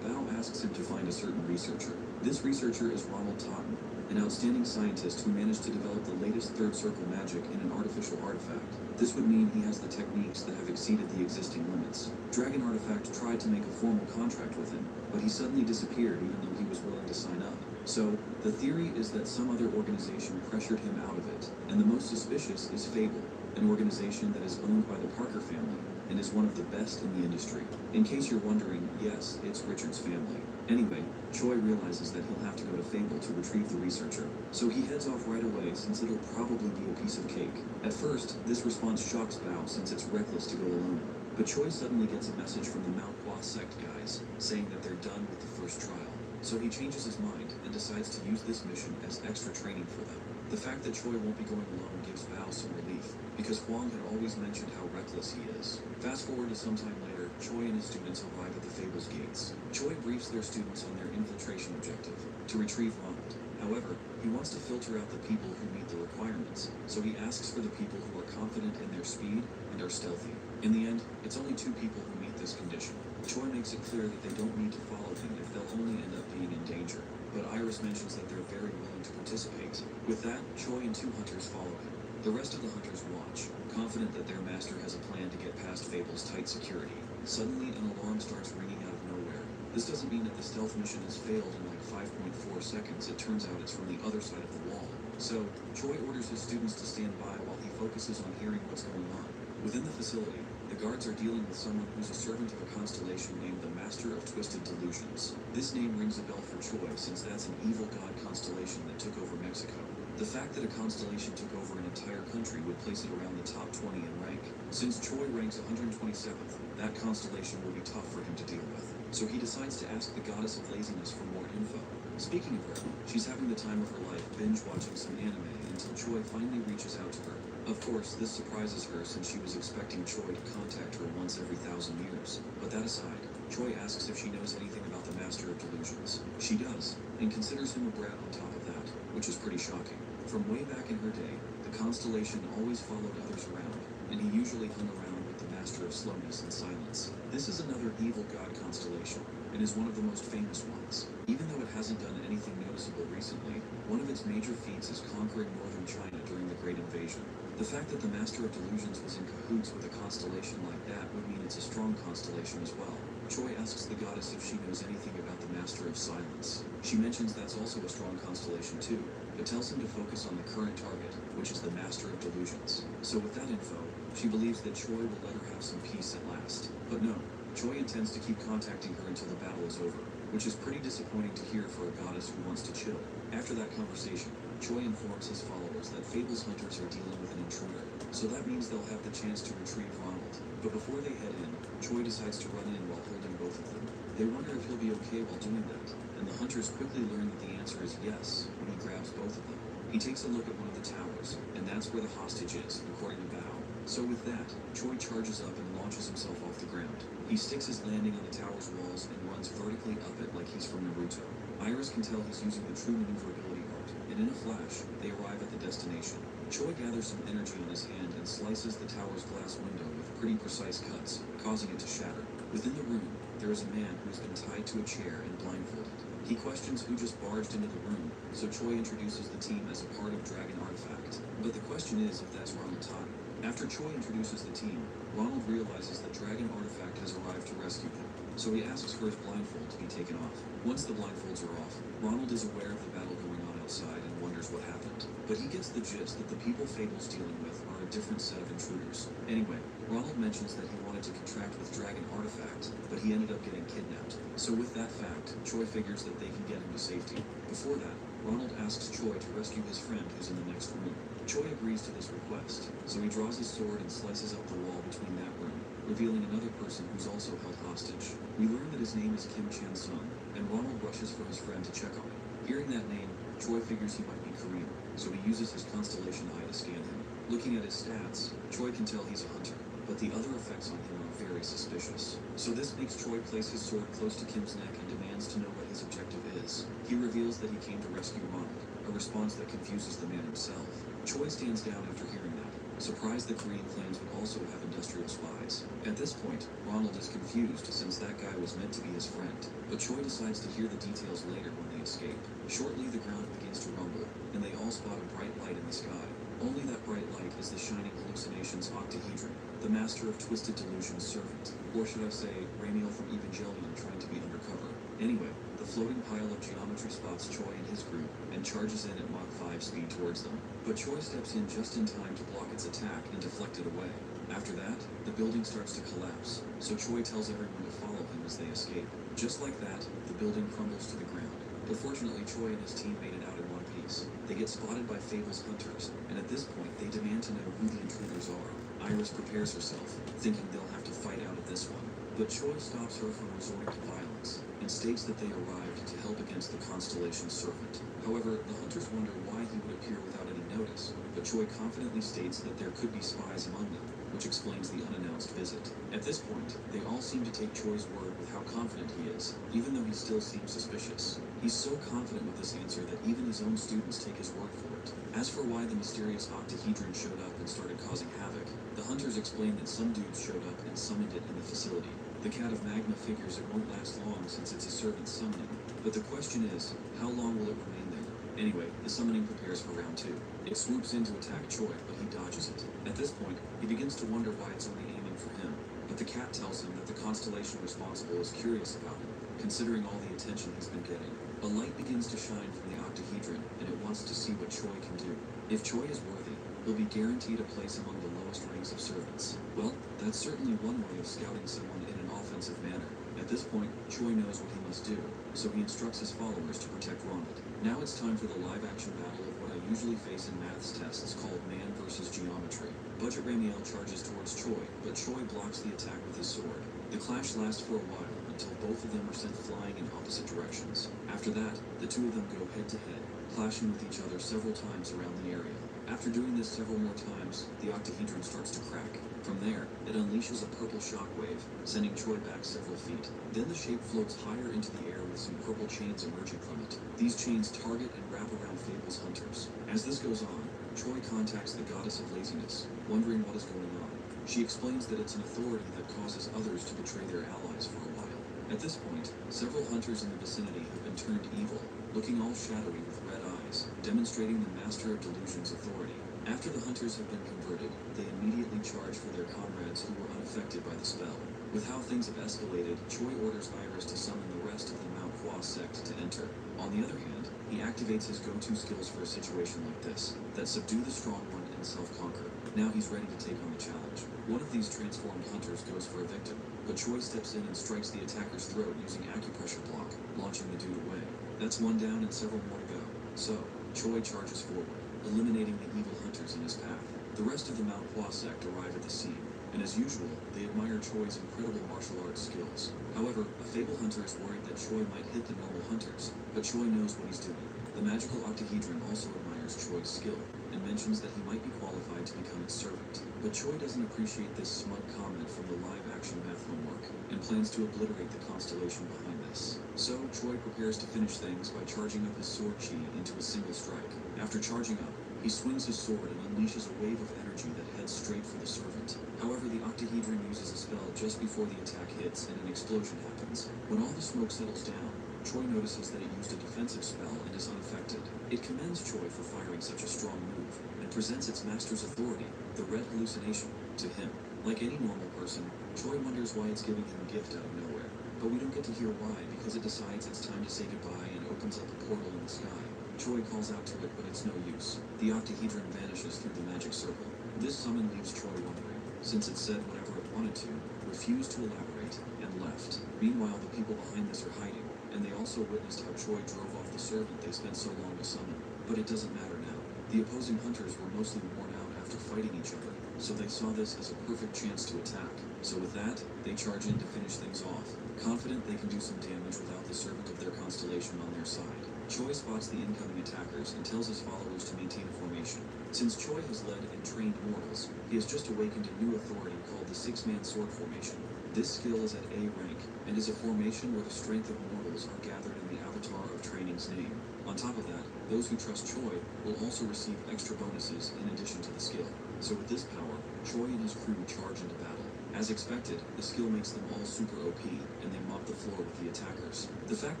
Bao asks him to find a certain researcher. This researcher is Ronald Totten, an outstanding scientist who managed to develop the latest third circle magic in an artificial artifact. This would mean he has the techniques that have exceeded the existing limits. Dragon Artifact tried to make a formal contract with him, but he suddenly disappeared even though he was willing to sign up. So, the theory is that some other organization pressured him out of it, and the most suspicious is Fable, an organization that is owned by the Parker family and is one of the best in the industry. In case you're wondering, yes, it's Richard's family. Anyway, Choi realizes that he'll have to go to Fable to retrieve the researcher, so he heads off right away since it'll probably be a piece of cake. At first, this response shocks Bao since it's reckless to go alone, but Choi suddenly gets a message from the Mount Hua sect guys saying that they're done with the first trial. So he changes his mind and decides to use this mission as extra training for them. The fact that Choi won't be going alone gives Bao some relief, because Huang had always mentioned how reckless he is. Fast forward to sometime later, Choi and his students arrive at the Fable's gates. Choi briefs their students on their infiltration objective, to retrieve Ronald. However, he wants to filter out the people who meet the requirements, so he asks for the people who are confident in their speed and are stealthy. In the end, it's only 2 people who meet this condition. Choi makes it clear that they don't need to follow him if they'll only end up being in danger. But Iris mentions that they're very willing to participate. With that, Choi and 2 hunters follow him. The rest of the hunters watch, confident that their master has a plan to get past Fable's tight security. Suddenly, an alarm starts ringing out of nowhere. This doesn't mean that the stealth mission has failed in like 5.4 seconds. It turns out it's from the other side of the wall. So, Choi orders his students to stand by while he focuses on hearing what's going on. Within the facility, the guards are dealing with someone who's a servant of a constellation named the Master of Twisted Delusions. This name rings a bell for Choi since that's an evil god constellation that took over Mexico. The fact that a constellation took over an entire country would place it around the top 20 in rank. Since Choi ranks 127th, that constellation will be tough for him to deal with. So he decides to ask the goddess of laziness for more info. Speaking of her, she's having the time of her life binge watching some anime until Choi finally reaches out to her. Of course, this surprises her since she was expecting Choi to contact her once every 1,000 years. But that aside, Choi asks if she knows anything about the Master of Delusions. She does, and considers him a brat on top of that, which is pretty shocking. From way back in her day, the constellation always followed others around, and he usually hung around with the Master of Slowness and Silence. This is another evil god constellation, and is one of the most famous ones. Even though it hasn't done anything noticeable recently, one of its major feats is conquering northern China during the Great Invasion. The fact that the Master of Delusions was in cahoots with a constellation like that would mean it's a strong constellation as well. Choi asks the goddess if she knows anything about the Master of Silence. She mentions that's also a strong constellation too, but tells him to focus on the current target, which is the Master of Delusions. So with that info, she believes that Choi will let her have some peace at last. But no, Choi intends to keep contacting her until the battle is over, which is pretty disappointing to hear for a goddess who wants to chill. After that conversation, Choi informs his followers that Fable's hunters are dealing with an intruder, so that means they'll have the chance to retrieve Ronald. But before they head in, Choi decides to run in while holding both of them. They wonder if he'll be okay while doing that, and the hunters quickly learn that the answer is yes when he grabs both of them. He takes a look at one of the towers, and that's where the hostage is, according to Bao. So with that, Choi charges up and launches himself off the ground. He sticks his landing on the tower's walls and runs vertically up it like he's from Naruto. Iris can tell he's using the true maneuverability art, and in a flash, they arrive at the destination. Choi gathers some energy on his hand and slices the tower's glass window with pretty precise cuts, causing it to shatter. Within the room, there is a man who has been tied to a chair and blindfolded. He questions who just barged into the room, so Choi introduces the team as a part of Dragon Artifact. But the question is if that's Ronald Toddy. After Choi introduces the team, Ronald realizes that Dragon Artifact has arrived to rescue him, so he asks for his blindfold to be taken off. Once the blindfolds are off, Ronald is aware of the battle going on outside and wonders what happened. But he gets the gist that the people Fable's dealing with are a different set of intruders. Anyway, Ronald mentions that he wanted to contract with Dragon Artifact, but he ended up getting kidnapped. So with that fact, Choi figures that they can get him to safety. Before that, Ronald asks Choi to rescue his friend who's in the next room. Choi agrees to this request, so he draws his sword and slices up the wall between that room, revealing another person who's also held hostage. We learn that his name is Kim Chan-sung, and Ronald rushes for his friend to check on him. Hearing that name, Choi figures he might be Korean, so he uses his constellation eye to scan him. Looking at his stats, Choi can tell he's a hunter, but the other effects on him are very suspicious. So this makes Choi place his sword close to Kim's neck and demands to know what his objective is. He reveals that he came to rescue Ronald, a response that confuses the man himself. Choi stands down after hearing that, surprised the Korean clans would also have industrial spies. At this point, Ronald is confused since that guy was meant to be his friend, but Choi decides to hear the details later when they escape. Shortly, the ground begins to rumble, and they all spot a bright light in the sky. Only that bright light is the Shining Hallucinations octahedron, the Master of Twisted Delusion's servant, or should I say, Ramiel from Evangelion trying to be undercover. Anyway, the floating pile of geometry spots Choi and his group and charges in at Mach 5 speed towards them. But Choi steps in just in time to block its attack and deflect it away. After that, the building starts to collapse, so Choi tells everyone to follow him as they escape. Just like that, the building crumbles to the ground. But fortunately, Choi and his team made it out in one piece. They get spotted by Fable's hunters, and at this point, they demand to know who the intruders are. Iris prepares herself, thinking they'll have to fight out of this one. But Choi stops her from resorting to violence, and states that they arrived to help against the Constellation's servant. However, the hunters wonder why he would appear without any notice, but Choi confidently states that there could be spies among them, which explains the unannounced visit. At this point, they all seem to take Choi's word with how confident he is, even though he still seems suspicious. He's so confident with this answer that even his own students take his word for it. As for why the mysterious octahedron showed up and started causing havoc, the hunters explain that some dudes showed up and summoned it in the facility. The Cat of Magma figures it won't last long since it's a servant summoning, but the question is, how long will it remain there? Anyway, the summoning prepares for round 2. It swoops in to attack Choi, but he dodges it. At this point, he begins to wonder why it's only aiming for him, but the cat tells him that the constellation responsible is curious about him, considering all the attention he's been getting. A light begins to shine from the octahedron, and it wants to see what Choi can do. If Choi is worthy, he'll be guaranteed a place among the lowest ranks of servants. Well, that's certainly one way of scouting someone in an offensive manner. At this point, Choi knows what he must do, so he instructs his followers to protect Ronald. Now it's time for the live-action battle of what I usually face in maths tests called man versus geometry. Budget Ramiel charges towards Choi, but Choi blocks the attack with his sword. The clash lasts for a while, until both of them are sent flying in opposite directions. After that, the two of them go head-to-head, clashing with each other several times around the area. After doing this several more times, the octahedron starts to crack. From there, it unleashes a purple shockwave, sending Choi back several feet. Then the shape floats higher into the air with some purple chains emerging from it. These chains target and wrap around Fable's hunters. As this goes on, Choi contacts the goddess of laziness, wondering what is going on. She explains that it's an authority that causes others to betray their allies for a while. At this point, several hunters in the vicinity have been turned evil, looking all shadowy with red eyes, demonstrating the Master of Delusion's authority. After the hunters have been converted, they immediately charge for their comrades who were unaffected by the spell. With how things have escalated, Choi orders Iris to summon the rest of the Mount Hua sect to enter. On the other hand, he activates his go-to skills for a situation like this, that subdue the strong one and self-conquer. Now he's ready to take on the challenge. One of these transformed hunters goes for a victim, but Choi steps in and strikes the attacker's throat using acupressure block, launching the dude away. That's one down and several more to go. So, Choi charges forward, eliminating the evil hunters in his path. The rest of the Mount Hua sect arrive at the scene, and as usual, they admire Choi's incredible martial arts skills. However, a Fable Hunter is worried that Choi might hit the normal hunters, but Choi knows what he's doing. The magical octahedron also admires Choi's skill, and mentions that he might be qualified to become its servant. But Choi doesn't appreciate this smug comment from the live-action math homework, and plans to obliterate the constellation behind this. So, Choi prepares to finish things by charging up his sword chi into a single strike. After charging up, he swings his sword and unleashes a wave of energy that heads straight for the servant. However, the octahedron uses a spell just before the attack hits and an explosion happens. When all the smoke settles down, Choi notices that it used a defensive spell and is unaffected. It commends Choi for firing such a strong move, and presents its master's authority, the Red Hallucination, to him. Like any normal person, Choi wonders why it's giving him a gift out of nowhere. But we don't get to hear why, because it decides it's time to say goodbye and opens up a portal in the sky. Choi calls out to it, but it's no use. The octahedron vanishes through the magic circle. This summon leaves Choi wondering, since it said whatever it wanted to, refused to elaborate, and left. Meanwhile, the people behind this are hiding, and they also witnessed how Choi drove off the servant they spent so long to summon. But it doesn't matter now. The opposing hunters were mostly worn out after fighting each other, so they saw this as a perfect chance to attack. So with that, they charge in to finish things off, confident they can do some damage without the servant of their constellation on their side. Choi spots the incoming attackers and tells his followers to maintain a formation. Since Choi has led and trained mortals, he has just awakened a new authority called the Six-Man Sword Formation. This skill is at A rank, and is a formation where the strength of mortals are gathered in the avatar of training's name. On top of that, those who trust Choi will also receive extra bonuses in addition to the skill. So with this power, Choi and his crew charge into battle. As expected, the skill makes them all super OP, and they mop the floor with the attackers. The fact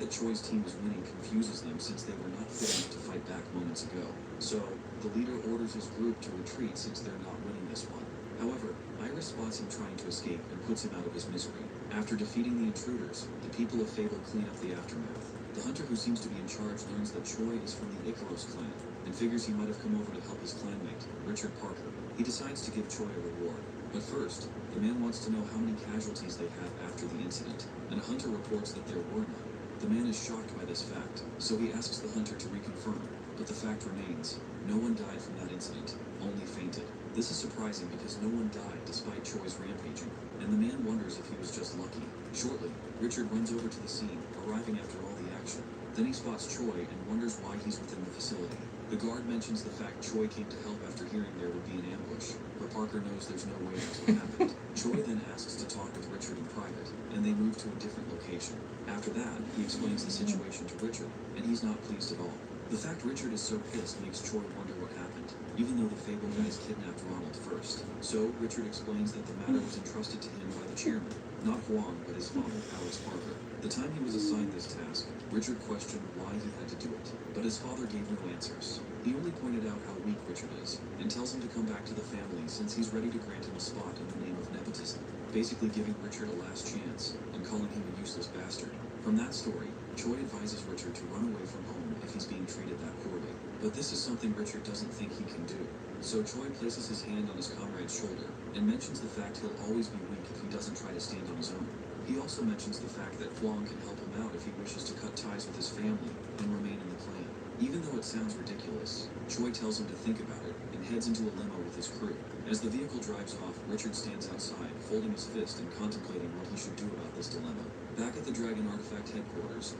that Choi's team is winning confuses them since they were not fit enough to fight back moments ago. So, the leader orders his group to retreat since they're not winning this one. However, Iris spots him trying to escape and puts him out of his misery. After defeating the intruders, the people of Fable clean up the aftermath. The hunter who seems to be in charge learns that Choi is from the Icaros clan, and figures he might have come over to help his clanmate, Richard Parker. He decides to give Choi a reward. But first, the man wants to know how many casualties they have after the incident, and a hunter reports that there were none. The man is shocked by this fact, so he asks the hunter to reconfirm, but the fact remains. No one died from that incident, only fainted. This is surprising because no one died despite Choi's rampaging, and the man wonders if he was just lucky. Shortly, Richard runs over to the scene, arriving after all the action. Then he spots Choi and wonders why he's within the facility. The guard mentions the fact Choi came to help after hearing there would be an ambush, but Parker knows there's no way that's what happened. Choi then asks to talk with Richard in private, and they move to a different location. After that, he explains the situation to Richard, and he's not pleased at all. The fact Richard is so pissed makes Choi wonder what happened, even though the Fable guys kidnapped Ronald first. So, Richard explains that the matter was entrusted to him by the chairman, not Huang, but his father, Alex Parker. The time he was assigned this task, Richard questioned why he had to do it, but his father gave no answers. He only pointed out how weak Richard is, and tells him to come back to the family since he's ready to grant him a spot in the name of nepotism, basically giving Richard a last chance and calling him a useless bastard. From that story, Choi advises Richard to run away from home if he's being treated that poorly. But this is something Richard doesn't think he can do. So Choi places his hand on his comrade's shoulder and mentions the fact he'll always be weak if he doesn't try to stand on his own. He also mentions the fact that Huang can help him out if he wishes to cut ties with his family and remain in the clan. Even though it sounds ridiculous, Choi tells him to think about it and heads into a limo with his crew. As the vehicle drives off, Richard stands outside, folding his fist and contemplating what he should do about this dilemma. Back at the Dragon Artifact headquarters,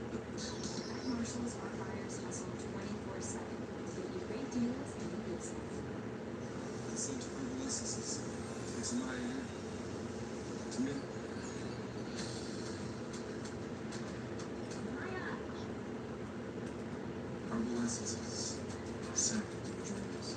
Marshals are buyers hustle 24/7. They give great deals and good stuff. Such publicities. It's my to me. Herbal essences. Second to the dreams.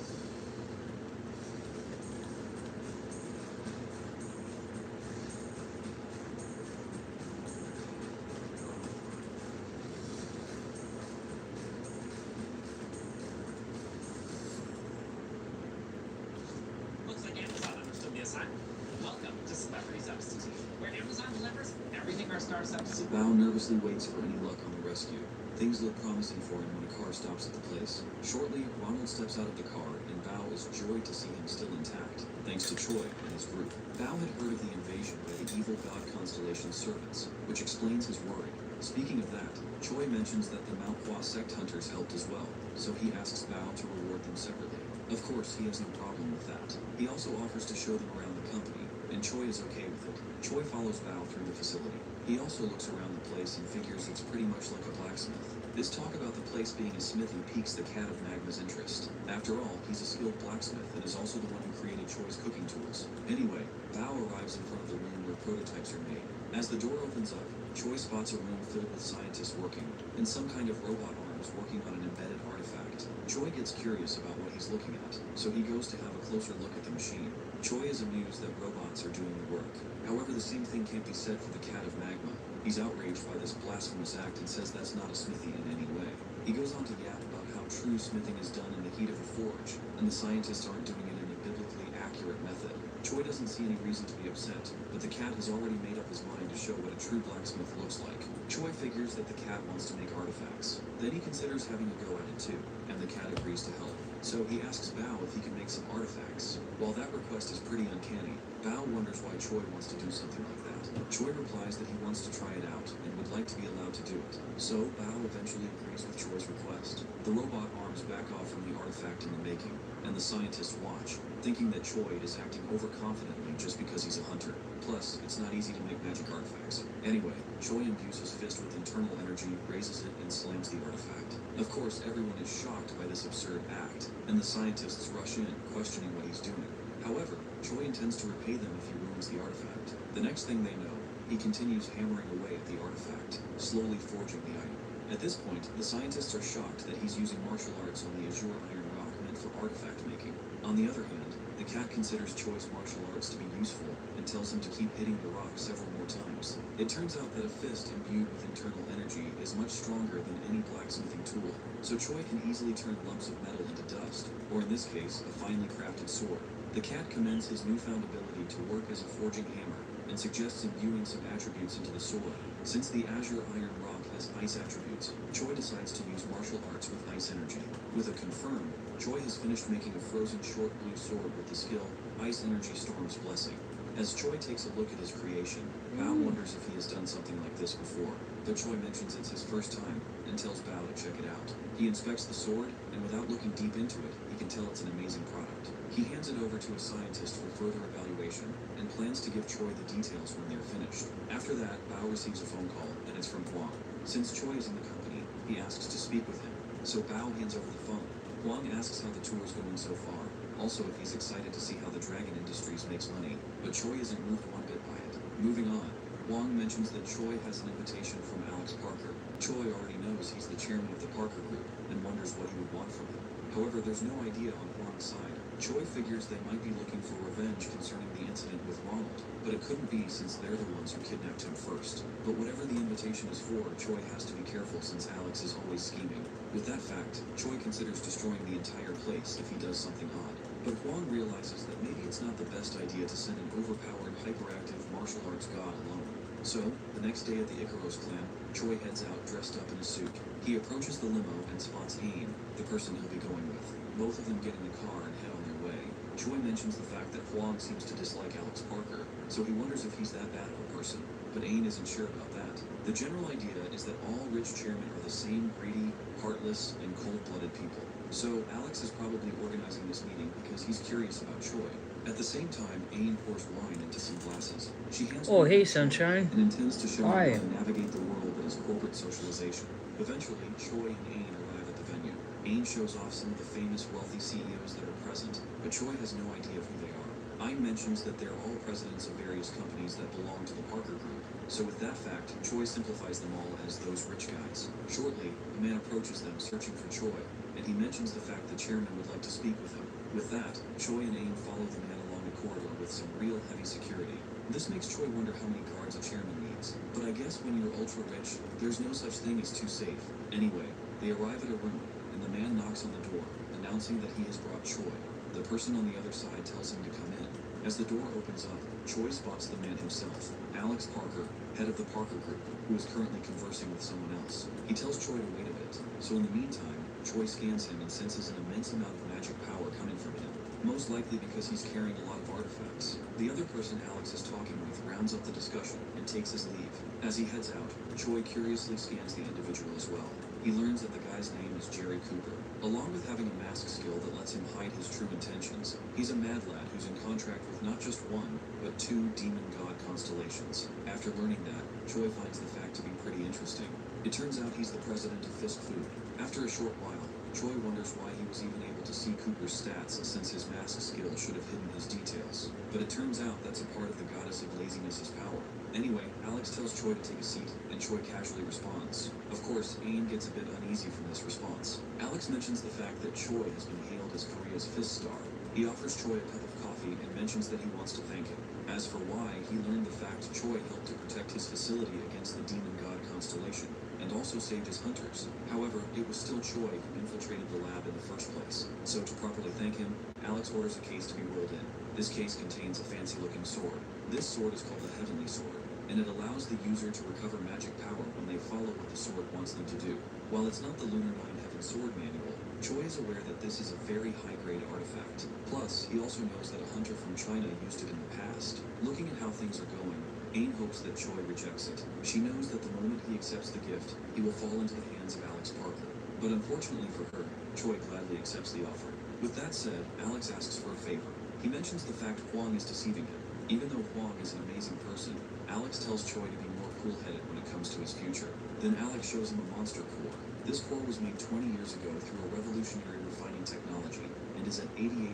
our star substitute. Bao nervously waits for any luck on the rescue. Things look promising for him when a car stops at the place. Shortly, Ronald steps out of the car, and Bao is joyed to see him still intact, thanks to Choi and his group. Bao had heard of the invasion by the evil god Constellation's servants, which explains his worry. Speaking of that, Choi mentions that the Mount Hua sect hunters helped as well, so he asks Bao to reward them separately. Of course, he has no problem with that. He also offers to show them around the company, and Choi is okay with it. Choi follows Bao through the facility. He also looks around the place and figures it's pretty much like a blacksmith. This talk about the place being a smithy piques the Cat of Magma's interest. After all, he's a skilled blacksmith and is also the one who created Choi's cooking tools. Anyway, Bao arrives in front of the room where prototypes are made. As the door opens up, Choi spots a room filled with scientists working, and some kind of robot arms working on an embedded artifact. Choi gets curious about what he's looking at, so he goes to have a closer look at the machine. Choi is amused that robots are doing the work. However, the same thing can't be said for the Cat of Magma. He's outraged by this blasphemous act and says that's not a smithy in any way. He goes on to yap about how true smithing is done in the heat of a forge, and the scientists aren't doing it in a biblically accurate method. Choi doesn't see any reason to be upset, but the Cat has already made up his mind to show what a true blacksmith looks like. Choi figures that the Cat wants to make artifacts. Then he considers having a go at it too, and the Cat agrees to help. So he asks Bao if he can make some artifacts. While that request is pretty uncanny, Bao wonders why Choi wants to do something like that. Choi replies that he wants to try it out and would like to be allowed to do it. So Bao eventually agrees with Choi's request. The robot arms back off from the artifact in the making, and the scientists watch, thinking that Choi is acting overconfidently just because he's a hunter. Plus, it's not easy to make magic artifacts. Anyway, Choi imbues his fist with internal energy, raises it, and slams the artifact. Of course, everyone is shocked by this absurd act, and the scientists rush in, questioning what he's doing. However, Choi intends to repay them if he ruins the artifact. The next thing they know, he continues hammering away at the artifact, slowly forging the item. At this point, the scientists are shocked that he's using martial arts on the azure iron rock meant for artifact making. On the other hand, the Cat considers Choi's martial arts to be useful and tells him to keep hitting the rock several more times. It turns out that a fist imbued with internal energy is much stronger than any blacksmithing tool, so Choi can easily turn lumps of metal into dust, or in this case, a finely crafted sword. The Cat commends his newfound ability to work as a forging hammer, and suggests imbuing some attributes into the sword. Since the azure iron rock has ice attributes, Choi decides to use martial arts with ice energy. With a confirm, Choi has finished making a frozen short blue sword with the skill Ice Energy Storm's Blessing. As Choi takes a look at his creation, Bao wonders if he has done something like this before, but Choi mentions it's his first time and tells Bao to check it out. He inspects the sword, and without looking deep into it, he can tell it's an amazing product. He hands it over to a scientist for further evaluation and plans to give Choi the details when they're finished. After that, Bao receives a phone call, and it's from Huang. Since Choi is in the company, he asks to speak with him, so Bao hands over the phone. Huang asks how the tour is going so far, also if he's excited to see how the Dragon Industries makes money, but Choi isn't moved one bit by it. Moving on, Huang mentions that Choi has an invitation from Alex Parker. Choi already knows he's the chairman of the Parker Group and wonders what he would want from him. However, there's no idea on Huang's side. Choi figures they might be looking for revenge concerning the incident with Ronald, but it couldn't be since they're the ones who kidnapped him first. But whatever the invitation is for, Choi has to be careful since Alex is always scheming. With that fact, Choi considers destroying the entire place if he does something odd. But Huang realizes that maybe it's not the best idea to send an overpowered, hyperactive martial arts god alone. So, the next day at the Icaros clan, Choi heads out dressed up in a suit. He approaches the limo and spots Ain, the person he'll be going with. Both of them get in the car and head on their way. Choi mentions the fact that Huang seems to dislike Alex Parker, so he wonders if he's that bad of a person, but Ain isn't sure about that. The general idea is that all rich chairmen are the same greedy, heartless, and cold-blooded people. So Alex is probably organizing this meeting because he's curious about Choi. At the same time, Ain pours wine into some glasses. She hands Oh, one hey, to Choi sunshine. and intends to show Hi. him how to navigate the world that is corporate socialization. Eventually, Choi and Ain arrive at the venue. Ain shows off some of the famous wealthy CEOs that are present, but Choi has no idea of who they are. Ain mentions that they're all presidents of various companies that belong to the Parker Group. So with that fact, Choi simplifies them all as those rich guys. Shortly, a man approaches them searching for Choi, and he mentions the fact the chairman would like to speak with him. With that, Choi and Ain follow the man along the corridor with some real heavy security. This makes Choi wonder how many guards a chairman needs. But I guess when you're ultra rich, there's no such thing as too safe. Anyway, they arrive at a room, and the man knocks on the door, announcing that he has brought Choi. The person on the other side tells him to come in. As the door opens up, Choi spots the man himself, Alex Parker, head of the Parker Group, who is currently conversing with someone else. He tells Choi to wait a bit, so in the meantime, Choi scans him and senses an immense amount of magic power coming from him, most likely because he's carrying a lot of artifacts. The other person Alex is talking with rounds up the discussion and takes his leave. As he heads out, Choi curiously scans the individual as well. He learns that the guy's name is Jerry Cooper. Along with having a mask skill that lets him hide his true intentions, he's a mad lad who's in contract with not just one, but 2 demon god constellations. After learning that, Choi finds the fact to be pretty interesting. It turns out he's the president of Fisk Food. After a short while, Choi wonders why he was even able to see Cooper's stats since his mask skill should have hidden his details. But it turns out that's a part of the goddess of laziness's power. Anyway, Alex tells Choi to take a seat, and Choi casually responds. Of course, Aang gets a bit uneasy from this response. Alex mentions the fact that Choi has been hailed as Korea's 5th star. He offers Choi a cup of coffee and mentions that he wants to thank him. As for why, he learned the fact Choi helped to protect his facility against the demon god constellation, and also saved his hunters. However, it was still Choi who infiltrated the lab in the first place. So to properly thank him, Alex orders a case to be rolled in. This case contains a fancy-looking sword. This sword is called the Heavenly Sword, and it allows the user to recover magic power when they follow what the sword wants them to do. While it's not the Lunar 9 Heaven Sword manual, Choi is aware that this is a very high-grade artifact. Plus, he also knows that a hunter from China used it in the past. Looking at how things are going, Aang hopes that Choi rejects it. She knows that the moment he accepts the gift, he will fall into the hands of Alex Parker. But unfortunately for her, Choi gladly accepts the offer. With that said, Alex asks for a favor. He mentions the fact Huang is deceiving him. Even though Huang is an amazing person, Alex tells Choi to be more cool-headed when it comes to his future. Then Alex shows him a monster core. This core was made 20 years ago through a revolutionary refining technology and is at 88%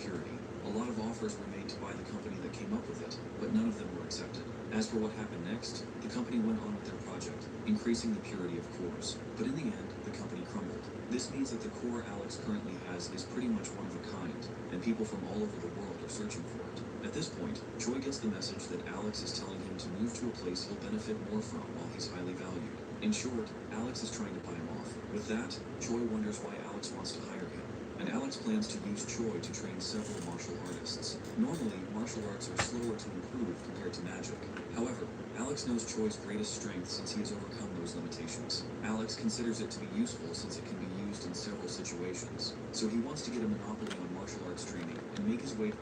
purity. A lot of offers were made to buy the company that came up with it, but none of them were accepted. As for what happened next, the company went on with their project, increasing the purity of cores. But in the end, the company crumbled. This means that the core Alex currently has is pretty much one of a kind, and people from all over the world are searching for it. At this point, Choi gets the message that Alex is telling him to move to a place he'll benefit more from while he's highly valued. In short, Alex is trying to buy him off. With that, Choi wonders why Alex wants to hire him, and Alex plans to use Choi to train several martial artists. Normally, martial arts are slower to improve compared to magic. However, Alex knows Choi's greatest strength since he has overcome those limitations. Alex considers it to be useful since it can be used in several situations. So he wants to get a monopoly on martial arts training and make his way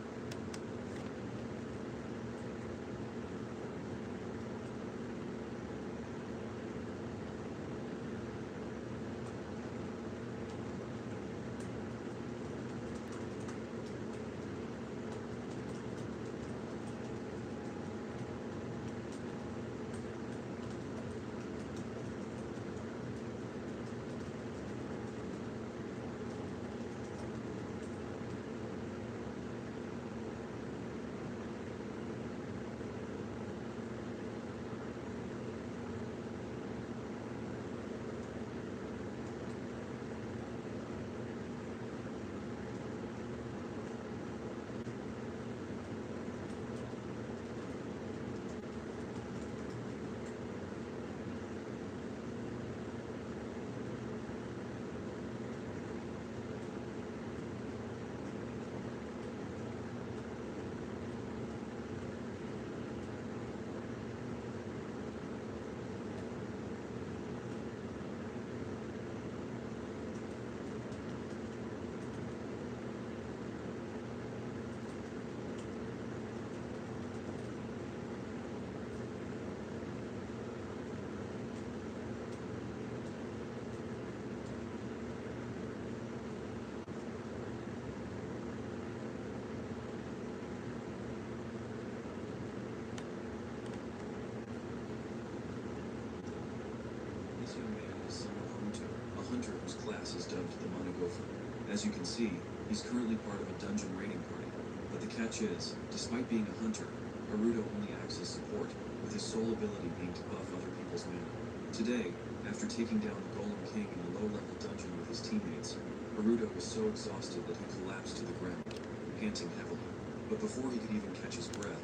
hunter whose class is dubbed the Monogofer. As you can see, he's currently part of a dungeon raiding party. But the catch is, despite being a hunter, Haruto only acts as support, with his sole ability being to buff other people's mana. Today, after taking down the Golem King in a low-level dungeon with his teammates, Haruto was so exhausted that he collapsed to the ground, panting heavily. But before he could even catch his breath,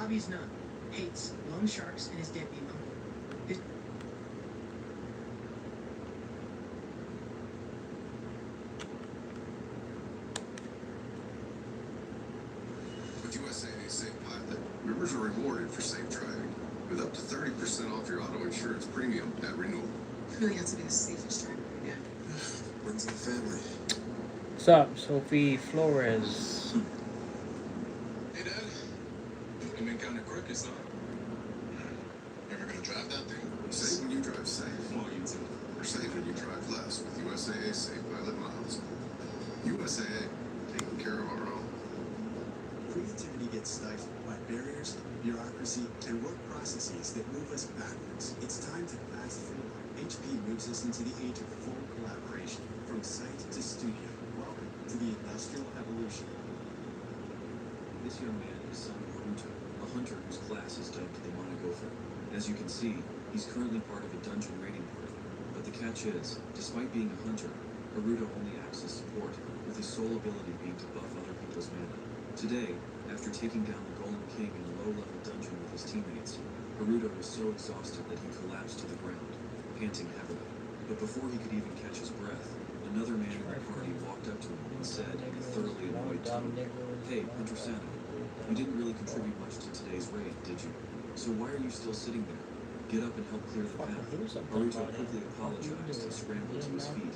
Hobbies none. Hates loan sharks and his deadbeat uncle. With USAA Safe Pilot, members are rewarded for safe driving, with up to 30% off your auto insurance premium at renewal. Really got to be the safest driver again. Brings the family. What's up, Sophie Flores? Hey, Dad. You been kind of crooked, son. Ever gonna drive that thing? Safe when you drive safe. Well, you too. Or safe when you drive less with USAA Safe Pilot Miles. USAA, taking care of our own. Creativity gets stifled by barriers, bureaucracy, and work processes that move us backwards. It's time to fast forward. HP moves us into the age of full collaboration, from site to studio. Welcome to the industrial evolution. This young man is son Haruto, a hunter whose class is dubbed the Monogopher. As you can see, he's currently part of a dungeon raiding party. But the catch is, despite being a hunter, Haruto only acts as support, with his sole ability being to buff other people's mana. Today, after taking down the Golem King in a low-level dungeon with his teammates, Haruto was so exhausted that he collapsed to the ground, panting heavily. But before he could even catch his breath, another man in the party walked up to him and said in a thoroughly annoyed tone, "Hey, Hunter Sano, you didn't really contribute much to today's raid, did you? So why are you still sitting there? Get up and help clear the path." Haruto quickly apologized and scrambled to his feet.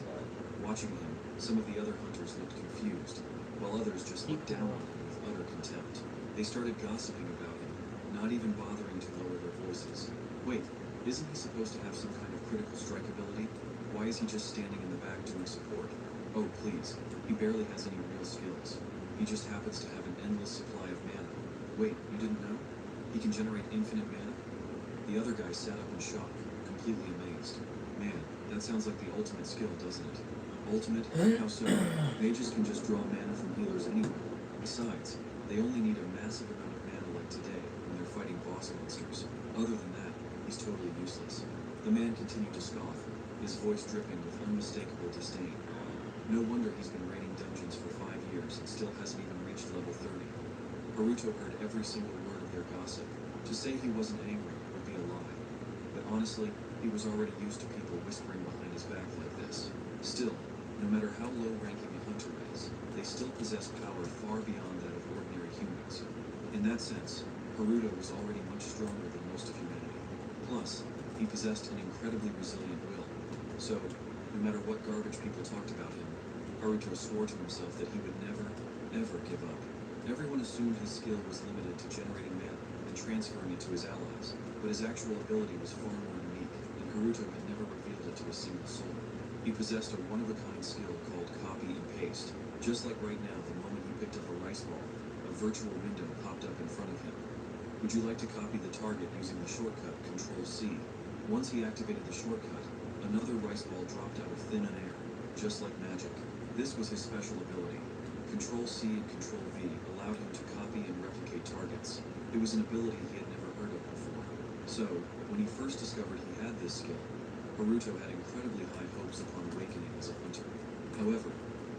Watching him, some of the other hunters looked confused, while others just looked down on him with utter contempt. They started gossiping about him, not even bothering to lower their voices. Wait, isn't he supposed to have some kind of critical strike ability? Why is he just standing in the back doing support? Oh, please, he barely has any real skills. He just happens to have an endless supply of mana. Wait, you didn't know? He can generate infinite mana? The other guy sat up in shock, completely amazed. Man, that sounds like the ultimate skill, doesn't it? Ultimate? How so? Mages can just draw mana from healers anyway. Besides, they only need a massive amount of mana like today when they're fighting boss monsters. Other than that, he's totally useless. The man continued to scoff, his voice dripping with unmistakable disdain. No wonder he's been raiding dungeons for 5 years and still hasn't even reached level 30. Haruto heard every single word of their gossip. To say he wasn't angry would be a lie. But honestly, he was already used to people whispering behind his back like this. Still, no matter how low-ranking a hunter is, they still possess power far beyond that of ordinary humans. In that sense, Haruto was already much stronger than most of humanity. Plus, he possessed an incredibly resilient will. So, no matter what garbage people talked about him, Haruto swore to himself that he would never, ever give up. Everyone assumed his skill was limited to generating mana and transferring it to his allies, but his actual ability was far more unique, and Haruto had never revealed it to a single soul. He possessed a one-of-a-kind skill called copy and paste. Just like right now, the moment he picked up a rice ball, a virtual window popped up in front of him. Would you like to copy the target using the shortcut Control-C? Once he activated the shortcut, another rice ball dropped out of thin air, just like magic. This was his special ability. Control-C and Control-V allowed him to copy and replicate targets. It was an ability he had never heard of before. So, when he first discovered he had this skill, Haruto had incredibly high hopes upon awakening as a hunter. However,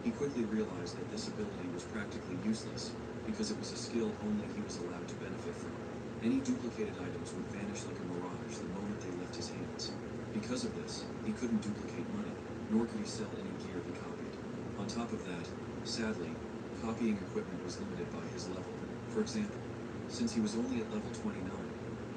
he quickly realized that this ability was practically useless because it was a skill only he was allowed to benefit from. Any duplicated items would vanish like a mirage the moment they left his hands. Because of this, he couldn't duplicate money, nor could he sell any gear he copied. On top of that, sadly, copying equipment was limited by his level. For example, since he was only at level 29,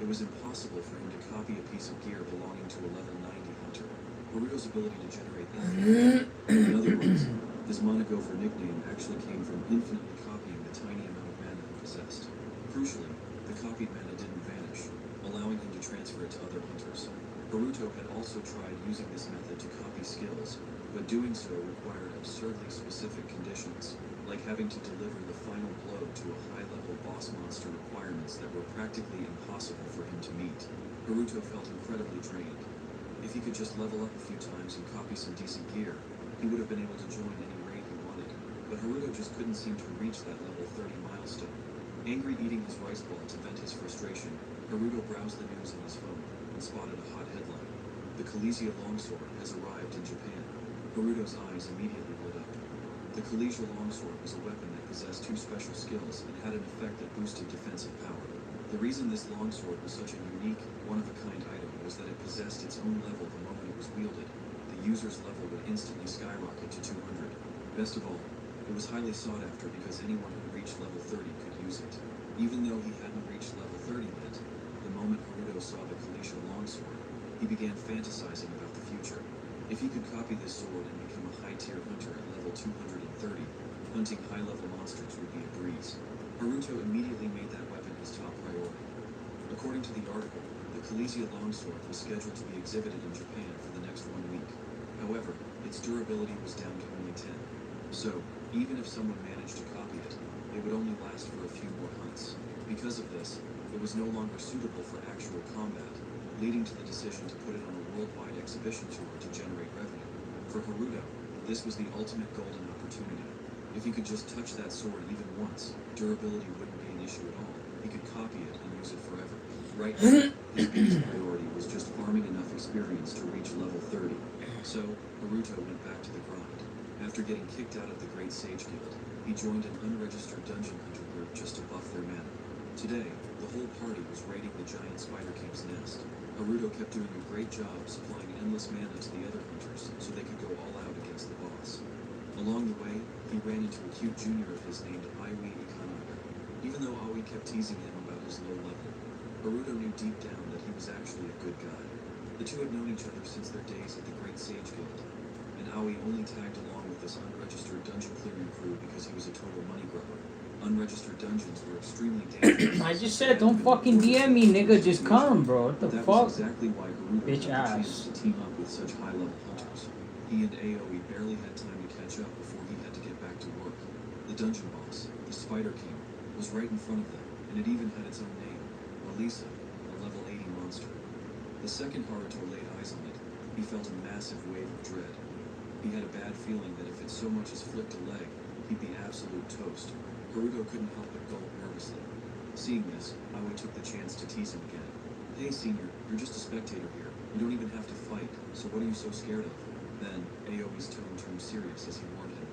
it was impossible for him to copy a piece of gear belonging to a level 90 hunter. Haruto's ability to generate infinite mana, in other words, his Monogopher nickname actually came from infinitely copying the tiny amount of mana he possessed. Crucially, the copied mana didn't vanish, allowing him to transfer it to other hunters. Haruto had also tried using this method to copy skills, but doing so required absurdly specific conditions, like having to deliver the final blow to a high-level boss monster requirements that were practically impossible for him to meet. Haruto felt incredibly drained. If he could just level up a few times and copy some decent gear, he would have been able to join any raid he wanted. But Haruto just couldn't seem to reach that level 30 milestone. Angry eating his rice ball to vent his frustration, Haruto browsed the news on his phone and spotted a hot headline. The Kalesia Longsword has arrived in Japan. Haruto's eyes immediately lit up. The Kalesia Longsword was a weapon that possessed 2 special skills and had an effect that boosted defensive power. The reason this longsword was such a unique, one-of-a-kind item was that it possessed its own level the moment it was wielded. The user's level would instantly skyrocket to 200. Best of all, it was highly sought after because anyone who reached level 30 could use it. Even though he hadn't reached level 30 yet, the moment Haruto saw the Kalisha longsword, he began fantasizing about the future. If he could copy this sword and become a high-tier hunter at level 230, hunting high-level monsters would be a breeze. Haruto immediately made that weapon his top priority. According to the article, the Kalisha longsword was scheduled to be exhibited in Japan for the next 1 week. However, its durability was down to only 10. So, even if someone managed to copy it, it would only last for a few more hunts. Because of this, it was no longer suitable for actual combat, leading to the decision to put it on a worldwide exhibition tour to generate revenue. For Haruto, this was the ultimate golden opportunity. If he could just touch that sword even once, durability wouldn't be an issue at all. He could copy it and use it forever. Right now, his biggest priority was just farming enough experience to reach level 30. So, Haruto went back to the grind. After getting kicked out of the Great Sage Guild, he joined an unregistered dungeon hunter group just to buff their mana. Today, the whole party was raiding the giant Spider King's nest. Haruto kept doing a great job supplying endless mana to the other hunters so they could go all out against the boss. Along the way, he ran into a cute junior of his named Aoi Ikanaga. Even though Aoi kept teasing him about his low level, Haruto knew deep down that he was actually a good guy. The two had known each other since their days at the Great Sage Guild, and Aoi only tagged along with this unregistered dungeon clearing crew because he was a total money grubber. Unregistered dungeons were extremely dangerous. I just said don't fucking DM me, nigga. Just come, bro. What the That fuck? was exactly why Haruto Bitch had the chance ass. to team up with such high-level hunters. He and Aoi barely had time to catch up before he had to get back to work. The dungeon boss, the Spider King, was right in front of them, and it even had its own name, Elisa, a level 80 monster. The second Haruto laid eyes on it, he felt a massive wave of dread. He had a bad feeling that if it so much as flicked a leg, he'd be absolute toast. Haruto couldn't help but gulp nervously. Seeing this, Aoi took the chance to tease him again. Hey, Senior, you're just a spectator here. You don't even have to fight, so what are you so scared of? Then, Aoi's tone turned serious as he warned him.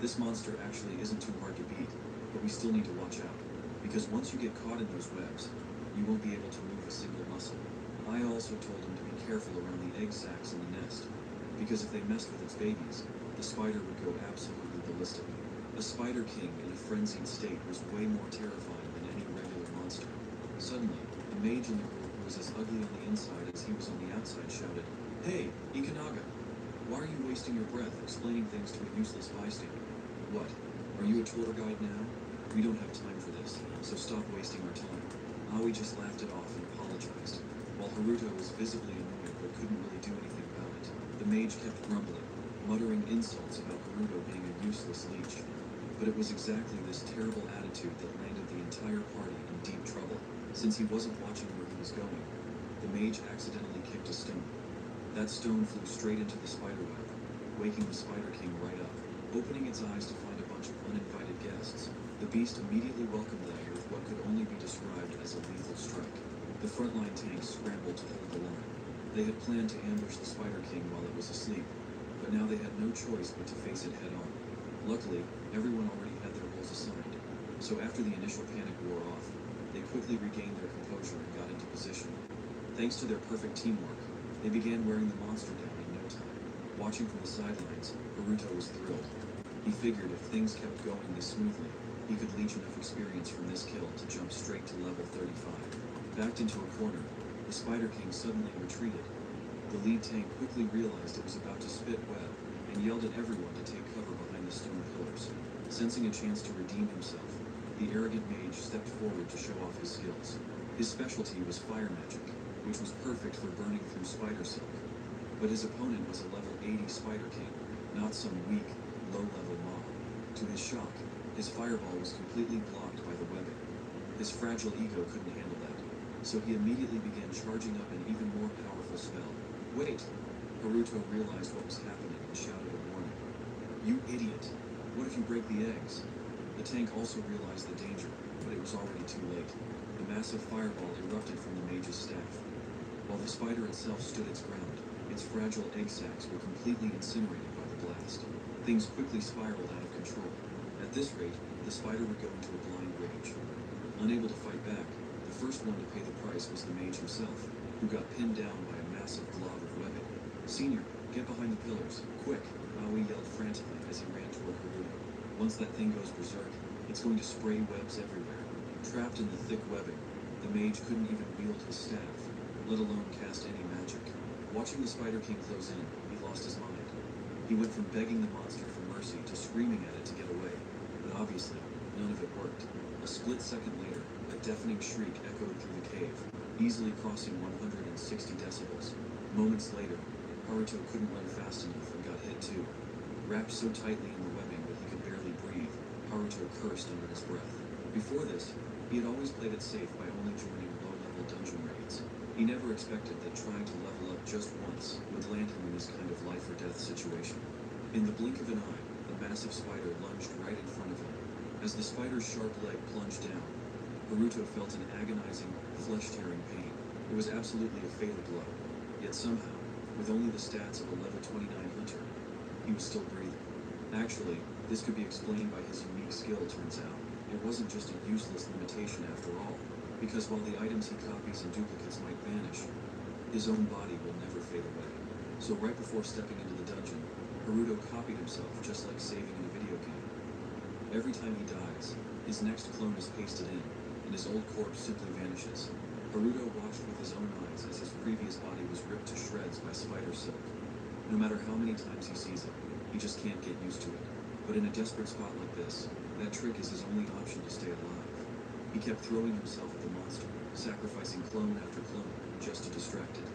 This monster actually isn't too hard to beat, but we still need to watch out. Because once you get caught in those webs, you won't be able to move a single muscle. I also told him to be careful around the egg sacs in the nest, because if they messed with its babies, the spider would go absolutely ballistic. The Spider King in a frenzied state was way more terrifying than any regular monster. Suddenly, the mage in the group who was as ugly on the inside as he was on the outside shouted, "Hey, Ikanaga! Why are you wasting your breath explaining things to a useless bystander? What, are you a tour guide now? We don't have time for this, so stop wasting our time." Aoi just laughed it off and apologized, while Haruto was visibly annoyed but couldn't really do anything about it. The mage kept grumbling, muttering insults about Haruto being a useless leech. But it was exactly this terrible attitude that landed the entire party in deep trouble. Since he wasn't watching where he was going, the mage accidentally kicked a stone. That stone flew straight into the spider web, waking the Spider King right up. Opening its eyes to find a bunch of uninvited guests, the beast immediately welcomed them with what could only be described as a lethal strike. The frontline tanks scrambled to hold the line. They had planned to ambush the Spider King while it was asleep, but now they had no choice but to face it head-on. Luckily, everyone already had their roles assigned, so after the initial panic wore off, they quickly regained their composure and got into position. Thanks to their perfect teamwork, they began wearing the monster down in no time. Watching from the sidelines, Haruto was thrilled. He figured if things kept going this smoothly, he could leech enough experience from this kill to jump straight to level 35. Backed into a corner, the Spider King suddenly retreated. The lead tank quickly realized it was about to spit web, and yelled at everyone to take cover behind the stone pillars. Sensing a chance to redeem himself, the arrogant mage stepped forward to show off his skills. His specialty was fire magic, which was perfect for burning through spider silk. But his opponent was a level 80 Spider King, not some weak, low-level mob. To his shock, his fireball was completely blocked by the webbing. His fragile ego couldn't handle that, so he immediately began charging up an even more powerful spell. Wait! Haruto realized what was happening and shouted a warning. "You idiot! What if you break the eggs?" The tank also realized the danger, but it was already too late. The massive fireball erupted from the mage's staff. While the spider itself stood its ground, its fragile egg sacs were completely incinerated by the blast. Things quickly spiraled out of control. At this rate, the spider would go into a blind rage. Unable to fight back, the The first one to pay the price was the mage himself, who got pinned down by a massive glob of webbing. "Senior, get behind the pillars, quick!" Aoi yelled frantically as he ran toward Haruto. "Once that thing goes berserk, it's going to spray webs everywhere." Trapped in the thick webbing, the mage couldn't even wield his staff, let alone cast any magic. Watching the Spider King close in, he lost his mind. He went from begging the monster for mercy to screaming at it to get away, but obviously, none of it worked. A split second later, a deafening shriek echoed through the cave, easily crossing 160 decibels. Moments later, Haruto couldn't run fast enough and got hit too. Wrapped so tightly in the webbing that he could barely breathe, Haruto cursed under his breath. Before this, he had always played it safe by only joining low-level dungeon raids. He never expected that trying to level up just once would land him in this kind of life-or-death situation. In the blink of an eye, the massive spider lunged right in front of him. As the spider's sharp leg plunged down, Haruto felt an agonizing, flesh-tearing pain. It was absolutely a fatal blow. Yet somehow, with only the stats of a level 29 hunter, he was still breathing. Actually, this could be explained by his unique skill, turns out. It wasn't just a useless limitation after all, because while the items he copies and duplicates might vanish, his own body will never fade away. So right before stepping into the dungeon, Haruto copied himself just like saving in a video game. Every time he dies, his next clone is pasted in, and his old corpse simply vanishes. Haruto watched with his own eyes as his previous body was ripped to shreds by spider silk. No matter how many times he sees it, he just can't get used to it. But in a desperate spot like this, that trick is his only option to stay alive. He kept throwing himself at the monster, sacrificing clone after clone, just to distract it.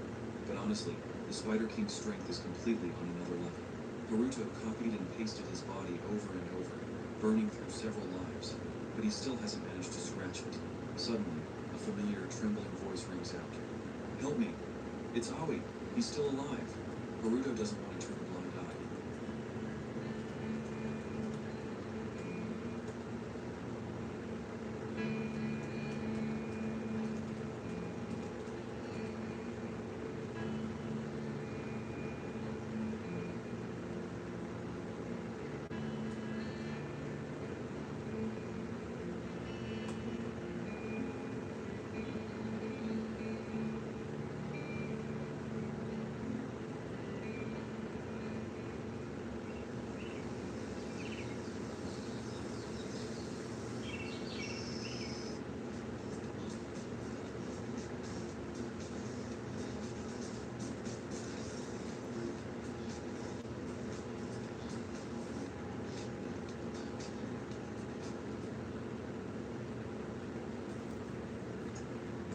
But honestly, the Spider King's strength is completely on another level. Haruto copied and pasted his body over and over, burning through several lives, but he still hasn't managed to scratch it. Suddenly, a familiar, trembling voice rings out. "Help me! It's Aoi! He's still alive!" Haruto doesn't want to turn a blind eye.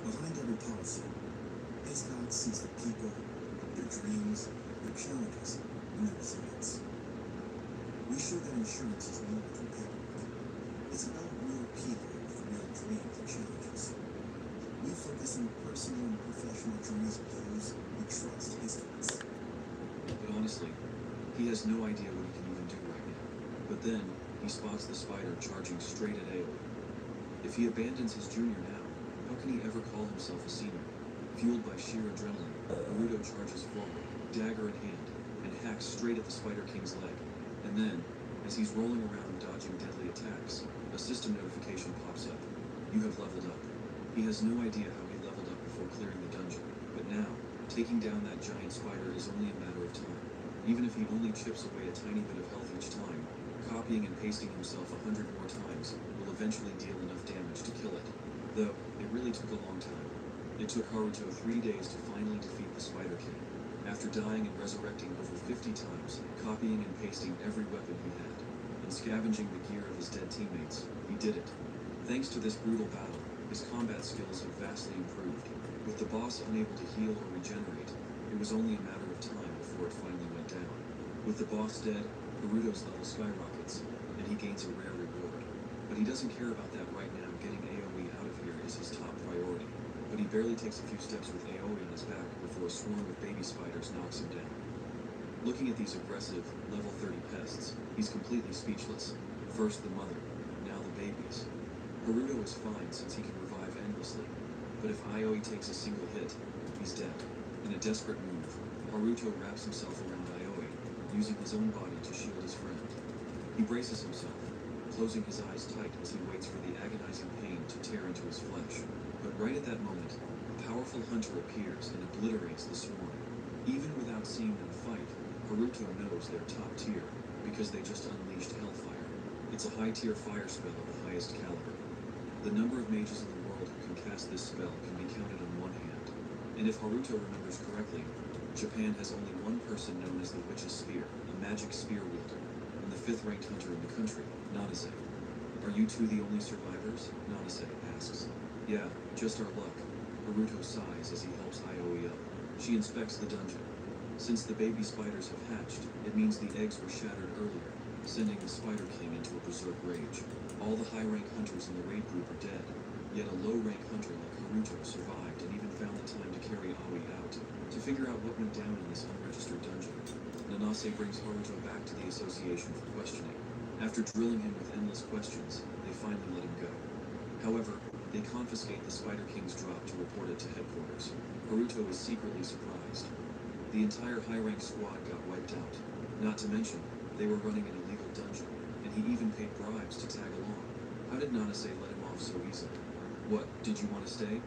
Behind every policy, his God sees the people, their dreams, their challenges, and their resilience. We show that insurance is more than paperwork. It's about real people with real dreams and challenges. We focus on personal and professional journeys of those who trust his gods. But honestly, he has no idea what he can even do right now. But then, he spots the spider charging straight at Aoi. If he abandons his junior now, how can he ever call himself a senior? Fueled by sheer adrenaline, Naruto charges forward, dagger in hand, and hacks straight at the Spider King's leg. And then, as he's rolling around dodging deadly attacks, a system notification pops up. You have leveled up. He has no idea how he leveled up before clearing the dungeon, but now, taking down that giant spider is only a matter of time. Even if he only chips away a tiny bit of health each time, copying and pasting himself 100 more times will eventually deal enough damage to kill it. Though, it really took a long time. It took Haruto 3 days to finally defeat the Spider King. After dying and resurrecting over 50 times, copying and pasting every weapon he had, and scavenging the gear of his dead teammates, he did it. Thanks to this brutal battle, his combat skills have vastly improved. With the boss unable to heal or regenerate, it was only a matter of time before it finally went down. With the boss dead, Naruto's level skyrockets, and he gains a rare reward. But he doesn't care about that right now. Getting Aoi out of here is his top priority. But he barely takes a few steps with Aoi on his back before a swarm of baby spiders knocks him down. Looking at these aggressive, level 30 pests, he's completely speechless. First the mother, now the babies. Haruto is fine since he can revive endlessly, but if Aoi takes a single hit, he's dead. In a desperate move, Haruto wraps himself around Aoi, using his own body to shield his friend. He braces himself, closing his eyes tight as he waits for the agonizing pain to tear into his flesh. But right at that moment, a powerful hunter appears and obliterates the swarm. Even without seeing them fight, Haruto knows they're top tier because they just unleashed Hellfire. It's a high-tier fire spell of the highest caliber. The number of mages in the world who can cast this spell can be counted on one hand. And if Haruto remembers correctly, Japan has only one person known as the Witch's Spear, a magic spear wielder, and the 5th-ranked hunter in the country, Nanase. Are you two the only survivors? Nanase asks. Yeah, just our luck. Haruto sighs as he helps Ioi up. She inspects the dungeon. Since the baby spiders have hatched, it means the eggs were shattered earlier, sending the Spider King into a berserk rage. All the high-rank hunters in the raid group are dead, yet a low-rank hunter like Haruto survived and even found the time to carry Aoi out. To figure out what went down in this unregistered dungeon, Nanase brings Haruto back to the association for questioning. After drilling him with endless questions, they finally let him go. However, they confiscate the Spider King's drop to report it to headquarters. Haruto is secretly surprised. The entire high-rank squad got wiped out. Not to mention, they were running an illegal dungeon, and he even paid bribes to tag along. How did Nanase let him off so easily? What, did you want to stay?